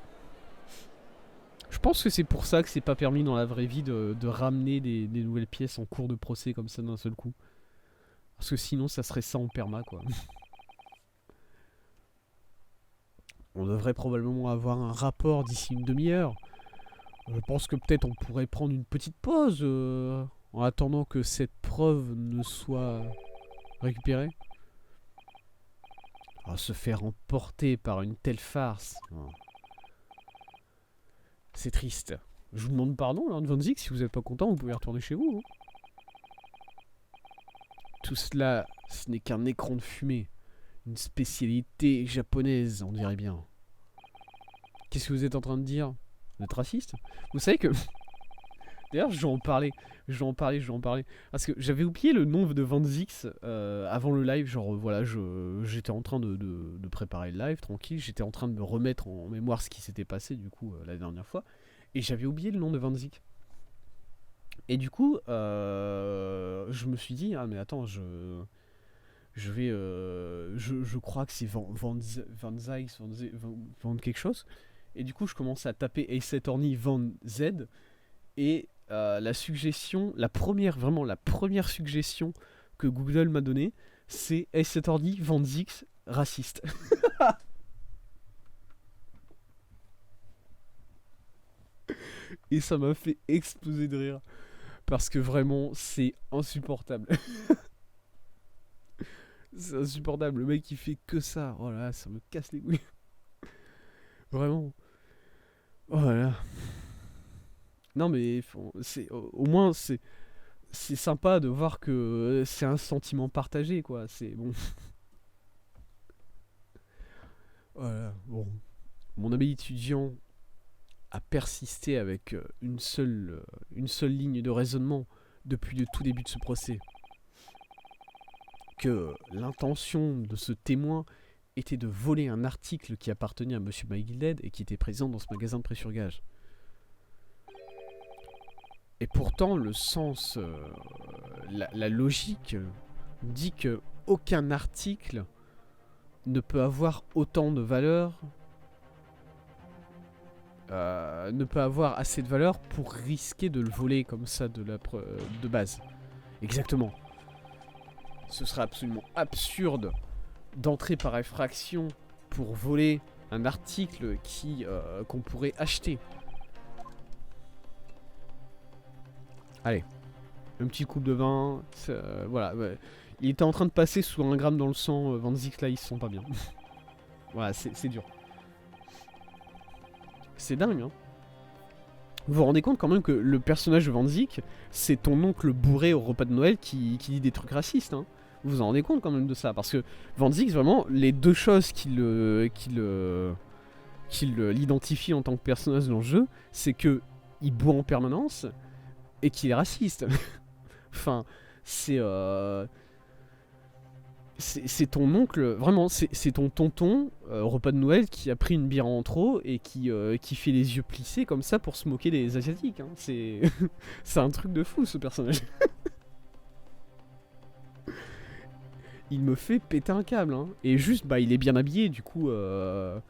Je pense que c'est pour ça que c'est pas permis dans la vraie vie de ramener des nouvelles pièces en cours de procès comme ça d'un seul coup. Parce que sinon ça serait ça en perma quoi. On devrait probablement avoir un rapport d'ici une demi-heure. Je pense que peut-être on pourrait prendre une petite pause en attendant que cette preuve ne soit récupérée. Oh, se faire emporter par une telle farce. Oh. C'est triste. Je vous demande pardon, Lord Van Zyck, si vous n'êtes pas content, vous pouvez retourner chez vous. Hein. Tout cela, ce n'est qu'un écran de fumée. Une spécialité japonaise, on dirait bien. Qu'est-ce que vous êtes en train de dire? Vous êtes raciste? Vous savez que... D'ailleurs, je vais en parler. Parce que j'avais oublié le nom de Van Zyck avant le live. Genre, voilà, j'étais en train de préparer le live, tranquille. J'étais en train de me remettre en mémoire ce qui s'était passé, du coup, la dernière fois. Et j'avais oublié le nom de Van Zyck. Et du coup, je me suis dit, ah mais attends, je crois que c'est Van Zyck, Van quelque chose. Et du coup, je commence à taper Ace Attorney Van Z. Et la première suggestion que Google m'a donnée, c'est Ace Attorney Van Zyck raciste. Et ça m'a fait exploser de rire. Parce que vraiment, c'est insupportable. C'est insupportable. Le mec, il fait que ça. Oh là là, ça me casse les couilles. Vraiment. Oh là là. Non mais au moins c'est sympa de voir que c'est un sentiment partagé quoi. C'est bon. Voilà, bon. Mon ami étudiant a persisté avec une seule ligne de raisonnement depuis le tout début de ce procès. Que l'intention de ce témoin était de voler un article qui appartenait à Monsieur McGilded et qui était présent dans ce magasin de prêt-sur-gage. Et pourtant, le sens, la logique dit que aucun article ne peut avoir autant de valeur, ne peut avoir assez de valeur pour risquer de le voler comme ça de base. Exactement. Ce serait absolument absurde d'entrer par effraction pour voler un article qu'on pourrait acheter. Allez, un petit coup de vin, voilà. Ouais. Il était en train de passer sous 1 gramme dans le sang, Van Zik là, ils se sent pas bien. Voilà, c'est dur. C'est dingue, hein. Vous vous rendez compte quand même que le personnage de Van Zik, c'est ton oncle bourré au repas de Noël qui dit des trucs racistes, hein. Vous vous en rendez compte quand même de ça, parce que Van Zik, vraiment, les deux choses qui l'identifient en tant que personnage dans le jeu, c'est que il boit en permanence et qu'il est raciste. Enfin, c'est ton oncle, vraiment, c'est ton tonton au repas de Noël qui a pris une bière en trop et qui fait les yeux plissés comme ça pour se moquer des Asiatiques. Hein. C'est c'est un truc de fou ce personnage. Il me fait péter un câble. Hein. Et juste, bah, il est bien habillé, du coup, le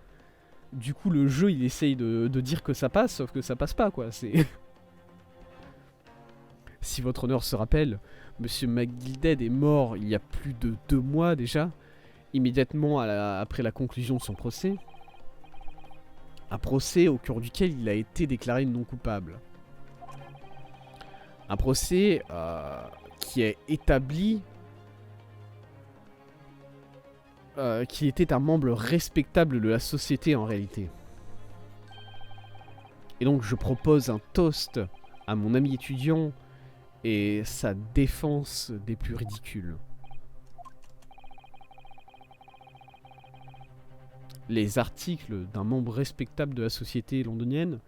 jeu il essaye de dire que ça passe, sauf que ça passe pas quoi. C'est si votre honneur se rappelle, Monsieur McGilded est mort il y a plus de 2 mois déjà, immédiatement après la conclusion de son procès. Un procès au cours duquel il a été déclaré non coupable. Un procès qui est établi qu'il était un membre respectable de la société en réalité. Et donc je propose un toast à mon ami étudiant et sa défense des plus ridicules. Les articles d'un membre respectable de la société londonienne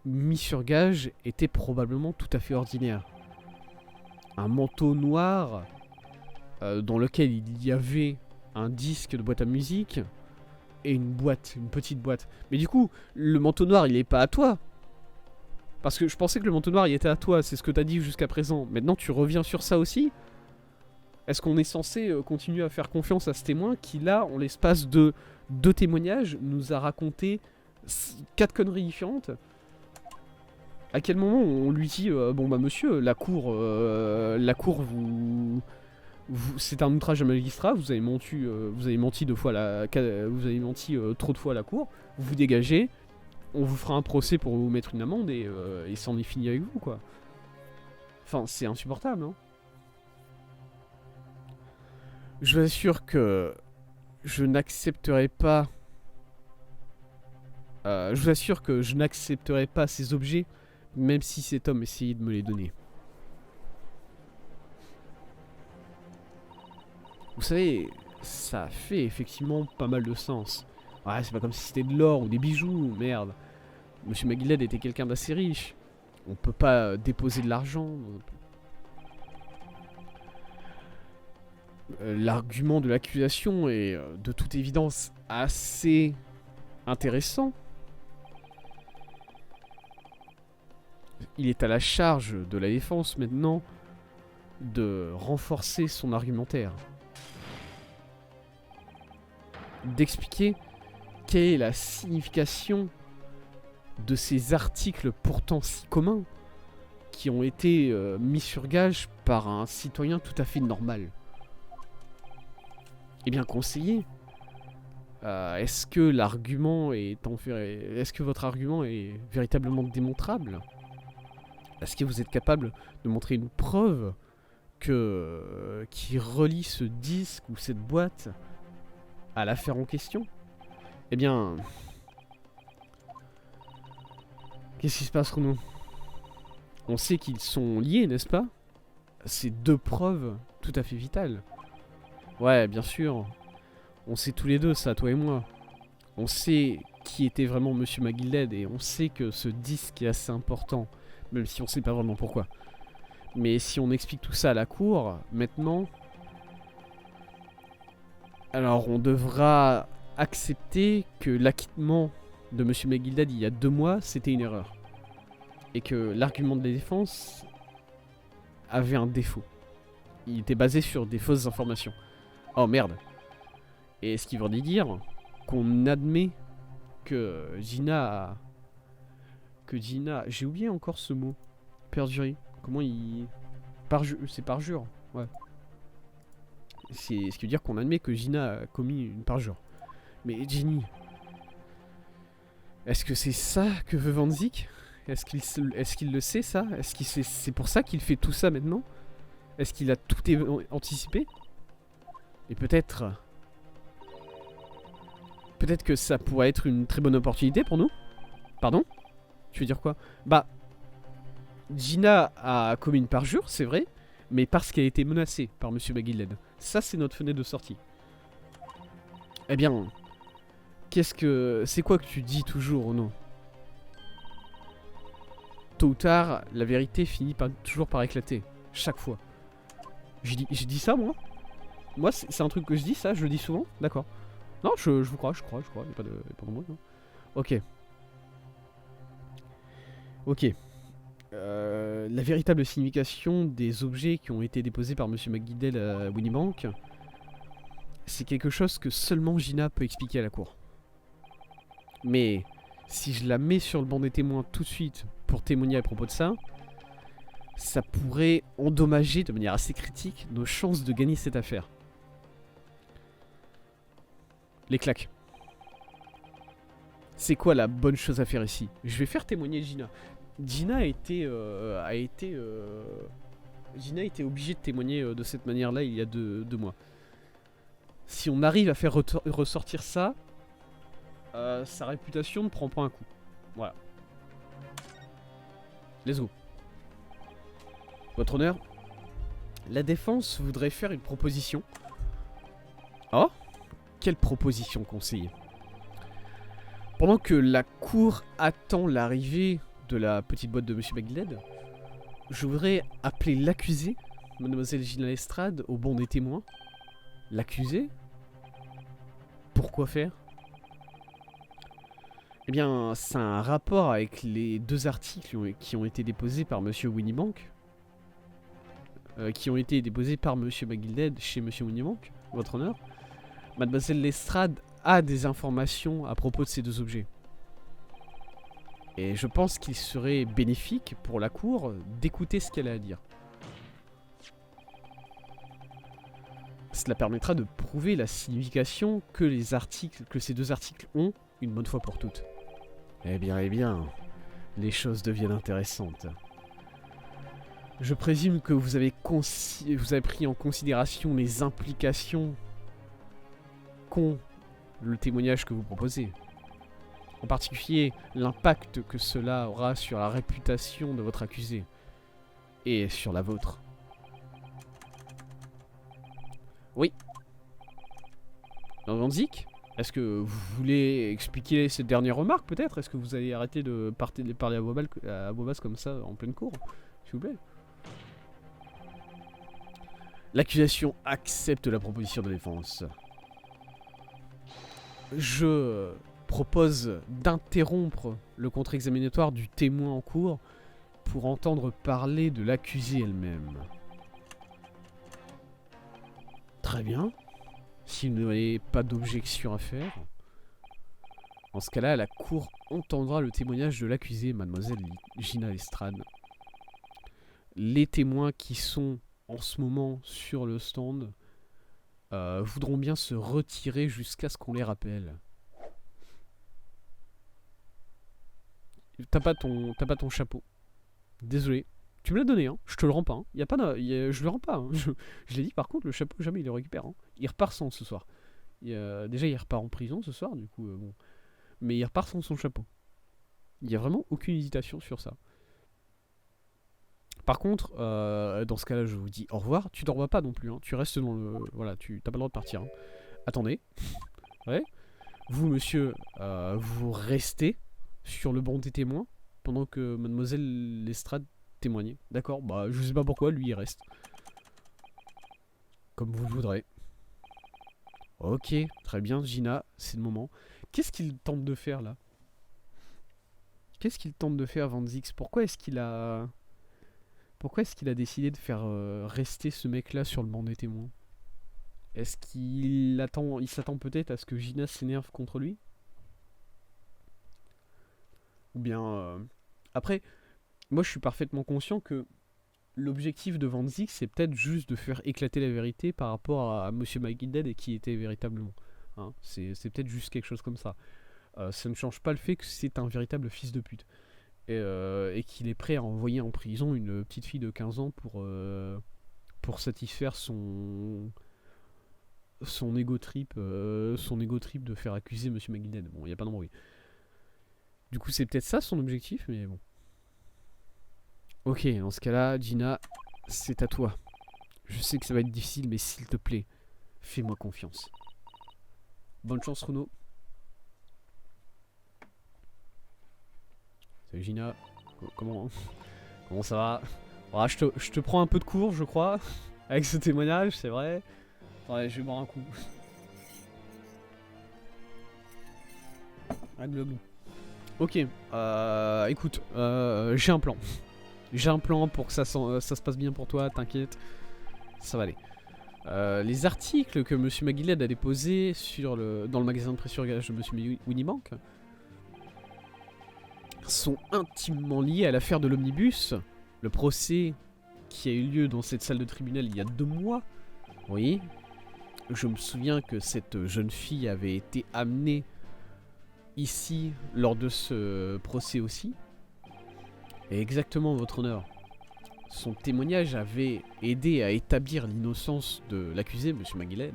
mis sur gage étaient probablement tout à fait ordinaires. Un manteau noir dans lequel il y avait un disque de boîte à musique et une petite boîte. Mais du coup, le manteau noir, il est pas à toi. Parce que je pensais que le manteau noir, il était à toi, c'est ce que t'as dit jusqu'à présent. Maintenant, tu reviens sur ça aussi ? Est-ce qu'on est censé continuer à faire confiance à ce témoin qui, là, en l'espace de 2 témoignages, nous a raconté 4 conneries différentes ? À quel moment on lui dit bon bah monsieur, la cour c'est un outrage à magistrat, vous avez menti 2 fois vous avez menti trop de fois à la cour, vous dégagez, on vous fera un procès pour vous mettre une amende et c'en est fini avec vous quoi. Enfin c'est insupportable hein. Je vous assure que je n'accepterai pas ces objets même si cet homme essayait de me les donner. Vous savez, ça fait effectivement pas mal de sens. Ouais, c'est pas comme si c'était de l'or ou des bijoux, merde. Monsieur McGilded était quelqu'un d'assez riche. On peut pas déposer de l'argent. L'argument de l'accusation est de toute évidence assez intéressant. Il est à la charge de la défense maintenant de renforcer son argumentaire. D'expliquer quelle est la signification de ces articles pourtant si communs qui ont été mis sur gage par un citoyen tout à fait normal. Eh bien conseiller, est-ce que votre argument est véritablement démontrable ? Est-ce que vous êtes capable de montrer une preuve qui relie ce disque ou cette boîte à l'affaire en question ? Eh bien... Qu'est-ce qui se passe, Renaud ? On sait qu'ils sont liés, n'est-ce pas? C'est deux preuves tout à fait vitales. Ouais, bien sûr. On sait tous les deux ça, toi et moi. On sait qui était vraiment Monsieur McGilded et on sait que ce disque est assez important, même si on sait pas vraiment pourquoi. Mais si on explique tout ça à la cour, maintenant... Alors on devra accepter que l'acquittement de Monsieur McGilded il y a 2 mois, c'était une erreur. Et que l'argument de la défense avait un défaut. Il était basé sur des fausses informations. Oh merde. Et ce qui veut dire qu'on admet que Gina a... Que Gina... J'ai oublié encore ce mot. Perjurer. Comment il... C'est parjure. Ouais. C'est ce qui veut dire qu'on admet que Gina a commis une parjure. Mais Ginny... Est-ce que c'est ça que veut Van Ziek? Est-ce qu'il le sait ça? Est-ce que c'est pour ça qu'il fait tout ça maintenant? Est-ce qu'il a tout anticipé? Et peut-être... Peut-être que ça pourrait être une très bonne opportunité pour nous? Pardon? Tu veux dire quoi? Bah... Gina a commis une parjure, c'est vrai, mais parce qu'elle a été menacée par Monsieur McGilded. Ça, c'est notre fenêtre de sortie. Eh bien... Qu'est-ce que... C'est quoi que tu dis toujours, non? Tôt ou tard, la vérité finit toujours par éclater. Chaque fois. J'ai dit ça, moi? Moi, c'est un truc que je dis, ça? Je le dis souvent? D'accord. Non, je vous crois, je crois. Il n'y a pas de moi, non? Ok. Ok. La véritable signification des objets qui ont été déposés par Monsieur McGilded à Winniebank, c'est quelque chose que seulement Gina peut expliquer à la cour. Mais si je la mets sur le banc des témoins tout de suite pour témoigner à propos de ça, ça pourrait endommager de manière assez critique nos chances de gagner cette affaire. Les claques. C'est quoi la bonne chose à faire ici? Je vais faire témoigner Gina. Gina a été obligée de témoigner de cette manière-là il y a 2 mois. Si on arrive à faire ressortir ça, sa réputation ne prend pas un coup. Voilà. Let's go. Votre honneur, la défense voudrait faire une proposition. Oh? Quelle proposition, conseiller? Pendant que la cour attend l'arrivée de la petite boîte de Monsieur McGilded, je voudrais appeler l'accusé, Mademoiselle Gina Lestrade, au banc des témoins. L'accusé? Pourquoi faire? Eh bien, c'est un rapport avec les 2 articles qui ont été déposés par Monsieur Winniebank. Qui ont été déposés par Monsieur McGilded chez Monsieur Winniebank, votre honneur. Mademoiselle Lestrade a des informations à propos de ces 2 objets. Et je pense qu'il serait bénéfique pour la cour d'écouter ce qu'elle a à dire. Cela permettra de prouver la signification que ces 2 articles ont une bonne fois pour toutes. Eh bien, les choses deviennent intéressantes. Je présume que vous avez pris en considération les implications qu'ont le témoignage que vous proposez. En particulier, l'impact que cela aura sur la réputation de votre accusé. Et sur la vôtre. Oui. Van Ziek, est-ce que vous voulez expliquer cette dernière remarque, peut-être? Est-ce que vous allez arrêter de parler à voix basse comme ça, en pleine cour? S'il vous plaît. L'accusation accepte la proposition de défense. Je propose d'interrompre le contre-examinatoire du témoin en cours pour entendre parler de l'accusée elle-même. Très bien. Si vous n'avez pas d'objection à faire, en ce cas-là, la cour entendra le témoignage de l'accusée, Mademoiselle Gina Lestrade. Les témoins qui sont en ce moment sur le stand voudront bien se retirer jusqu'à ce qu'on les rappelle. T'as pas ton chapeau. Désolé. Tu me l'as donné, hein. Je te le rends pas. Hein. Je le rends pas. Hein. Je l'ai dit, par contre, le chapeau, jamais il le récupère. Hein. Il repart sans ce soir. Déjà, il repart en prison ce soir, du coup, bon. Mais il repart sans son chapeau. Il y a vraiment aucune hésitation sur ça. Par contre, dans ce cas-là, je vous dis au revoir. Tu dors pas non plus, hein. Tu restes dans le... Voilà, tu t'as pas le droit de partir. Hein. Attendez. Ouais. Vous, monsieur, vous restez sur le banc des témoins pendant que mademoiselle Lestrade témoignait. D'accord, bah je sais pas pourquoi, lui il reste. Comme vous le voudrez. Ok, très bien, Gina, c'est le moment. Qu'est-ce qu'il tente de faire là? Qu'est-ce qu'il tente de faire, Van Zix? Pourquoi est-ce qu'il a... Pourquoi est-ce qu'il a décidé de faire rester ce mec-là sur le banc des témoins? Est-ce qu'il attend, il s'attend peut-être à ce que Gina s'énerve contre lui? Ou bien... Après, moi je suis parfaitement conscient que l'objectif de Van Zix, c'est peut-être juste de faire éclater la vérité par rapport à Monsieur McGinded et qui était véritablement. Hein, c'est peut-être juste quelque chose comme ça. Ça ne change pas le fait que c'est un véritable fils de pute. Et qu'il est prêt à envoyer en prison une petite fille de 15 ans pour satisfaire son ego trip de faire accuser Monsieur McGinded. Bon, il n'y a pas d'embrouille. Du coup, c'est peut-être ça son objectif, mais bon. Ok, dans ce cas-là, Gina, c'est à toi. Je sais que ça va être difficile, mais s'il te plaît, fais-moi confiance. Bonne chance, Runo. Salut Gina. Comment ça va? Ah, je te prends un peu de cours, je crois, avec ce témoignage, c'est vrai. Ouais, je vais boire un coup. Ok, écoute, j'ai un plan. J'ai un plan pour que ça se passe bien pour toi, t'inquiète. Ça va aller. Les articles que Monsieur McGillette a déposés dans le magasin de pressurgage de Monsieur Winniebank sont intimement liés à l'affaire de l'omnibus, le procès qui a eu lieu dans cette salle de tribunal il y a 2 mois. Oui, je me souviens que cette jeune fille avait été amenée ici lors de ce procès aussi. Et exactement, votre honneur. Son témoignage avait aidé à établir l'innocence de l'accusé, Monsieur McGillette.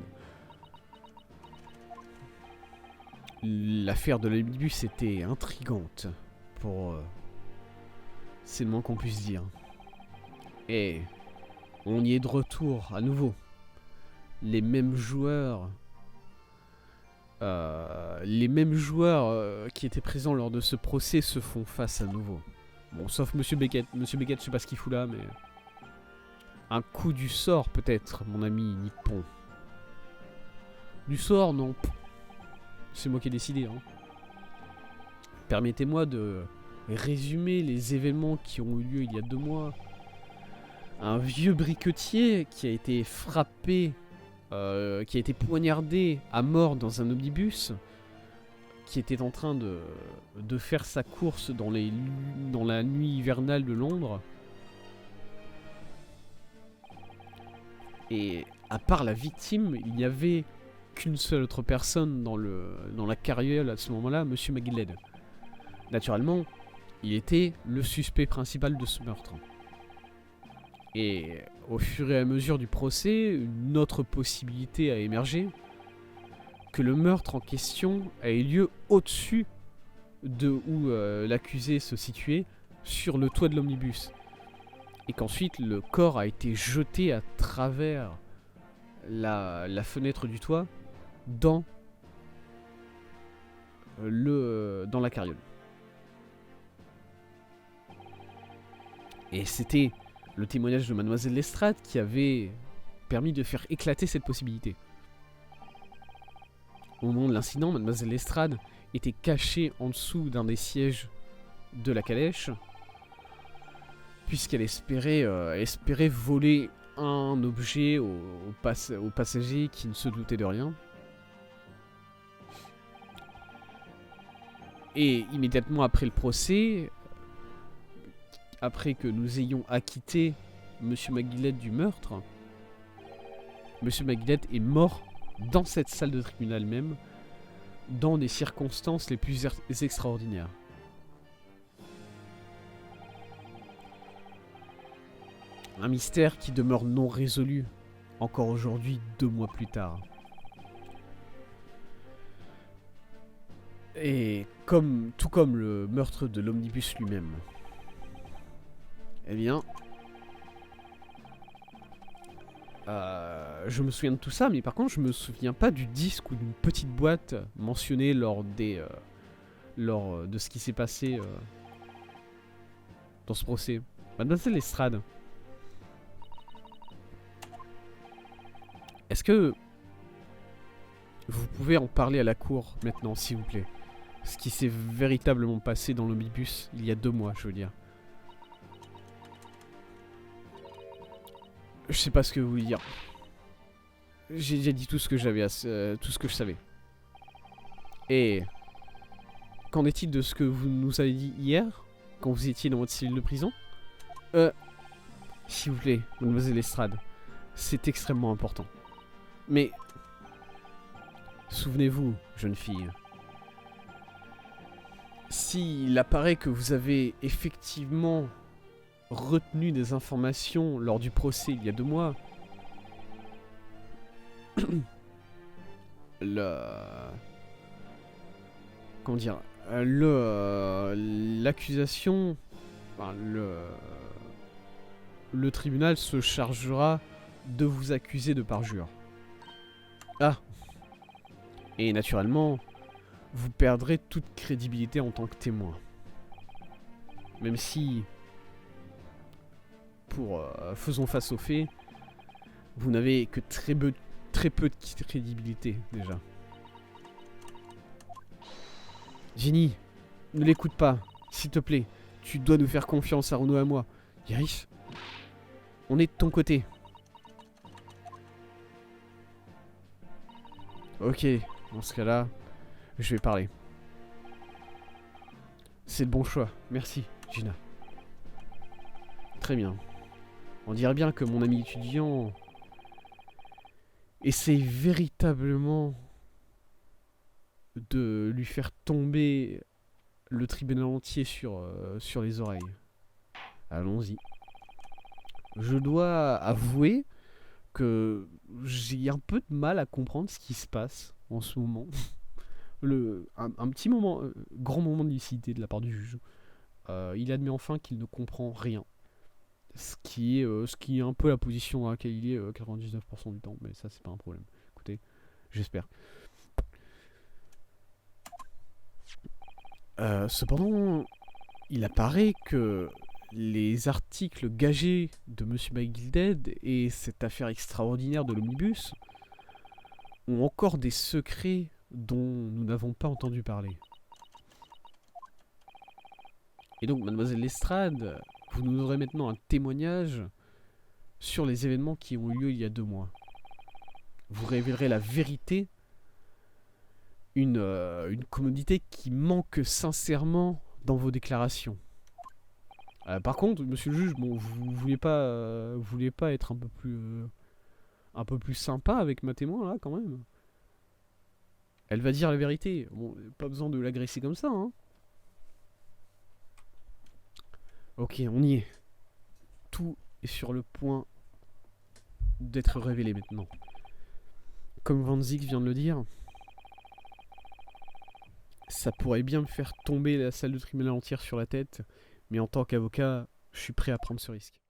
L'affaire de l'omnibus était intrigante, c'est le moins qu'on puisse dire. Et on y est de retour à nouveau. Les mêmes joueurs... qui étaient présents lors de ce procès se font face à nouveau. Bon, sauf Monsieur Beckett. Monsieur Beckett, je sais pas ce qu'il fout là, mais... Un coup du sort, peut-être, mon ami Nippon. Du sort, non. C'est moi qui ai décidé, hein. Permettez-moi de résumer les événements qui ont eu lieu il y a 2 mois. Un vieux briquetier qui a été frappé, qui a été poignardé à mort dans un omnibus, qui était en train de faire sa course dans la nuit hivernale de Londres. Et à part la victime, il n'y avait qu'une seule autre personne dans la carriole à ce moment-là, Monsieur McGillette. Naturellement, il était le suspect principal de ce meurtre. Et au fur et à mesure du procès, une autre possibilité a émergé, que le meurtre en question a eu lieu au-dessus de où l'accusé se situait, sur le toit de l'omnibus. Et qu'ensuite le corps a été jeté à travers la fenêtre du toit dans la carriole. Et c'était le témoignage de Mademoiselle Lestrade qui avait permis de faire éclater cette possibilité. Au moment de l'incident, Mademoiselle Lestrade était cachée en dessous d'un des sièges de la calèche, puisqu'elle espérait voler un objet aux passagers qui ne se doutaient de rien. Et immédiatement après le procès, après que nous ayons acquitté Monsieur McGillette du meurtre, Monsieur McGillette est mort dans cette salle de tribunal même, dans des circonstances les plus extraordinaires. Un mystère qui demeure non résolu, encore aujourd'hui, 2 mois plus tard. Et tout comme le meurtre de l'omnibus lui-même. Eh bien, Je me souviens de tout ça, mais par contre, je me souviens pas du disque ou d'une petite boîte mentionnée lors de ce qui s'est passé dans ce procès. Mademoiselle Lestrade, est-ce que vous pouvez en parler à la cour maintenant, s'il vous plaît? Ce qui s'est véritablement passé dans l'omnibus il y a 2 mois, je veux dire. Je sais pas ce que vous voulez dire. J'ai déjà dit tout ce que j'avais, tout ce que je savais. Et qu'en est-il de ce que vous nous avez dit hier, quand vous étiez dans votre cellule de prison? S'il vous plaît, mademoiselle Lestrade, c'est extrêmement important. Mais souvenez-vous, jeune fille, s'il apparaît que vous avez effectivement retenu des informations lors du procès il y a 2 mois, comment dire, l'accusation, enfin, le tribunal se chargera de vous accuser de parjure. Ah. Et naturellement, vous perdrez toute crédibilité en tant que témoin. Même si, faisons face aux faits, vous n'avez que très peu de crédibilité déjà. Ginny, ne l'écoute pas, s'il te plaît. Tu dois nous faire confiance, Arnaud et à moi. Iris, on est de ton côté. Ok, dans ce cas-là, je vais parler. C'est le bon choix, merci, Gina. Très bien. On dirait bien que mon ami étudiant essaye véritablement de lui faire tomber le tribunal entier sur les oreilles. Allons-y. Je dois avouer que j'ai un peu de mal à comprendre ce qui se passe en ce moment. Un petit moment, grand moment de lucidité de la part du juge. Il admet enfin qu'il ne comprend rien. Ce qui est un peu la position dans laquelle il est 99% du temps, mais ça c'est pas un problème. Écoutez, j'espère. Cependant, il apparaît que les articles gagés de Monsieur McGilded et cette affaire extraordinaire de l'omnibus ont encore des secrets dont nous n'avons pas entendu parler. Et donc, mademoiselle Lestrade, vous nous aurez maintenant un témoignage sur les événements qui ont eu lieu il y a 2 mois. Vous révélerez la vérité, une commodité qui manque sincèrement dans vos déclarations. Par contre, monsieur le juge, bon, vous vouliez pas être un peu plus sympa avec ma témoin là, quand même. Elle va dire la vérité. Bon, pas besoin de l'agresser comme ça, hein. Ok, on y est. Tout est sur le point d'être révélé maintenant. Comme Van Zyck vient de le dire, ça pourrait bien me faire tomber la salle de tribunal entière sur la tête, mais en tant qu'avocat, je suis prêt à prendre ce risque.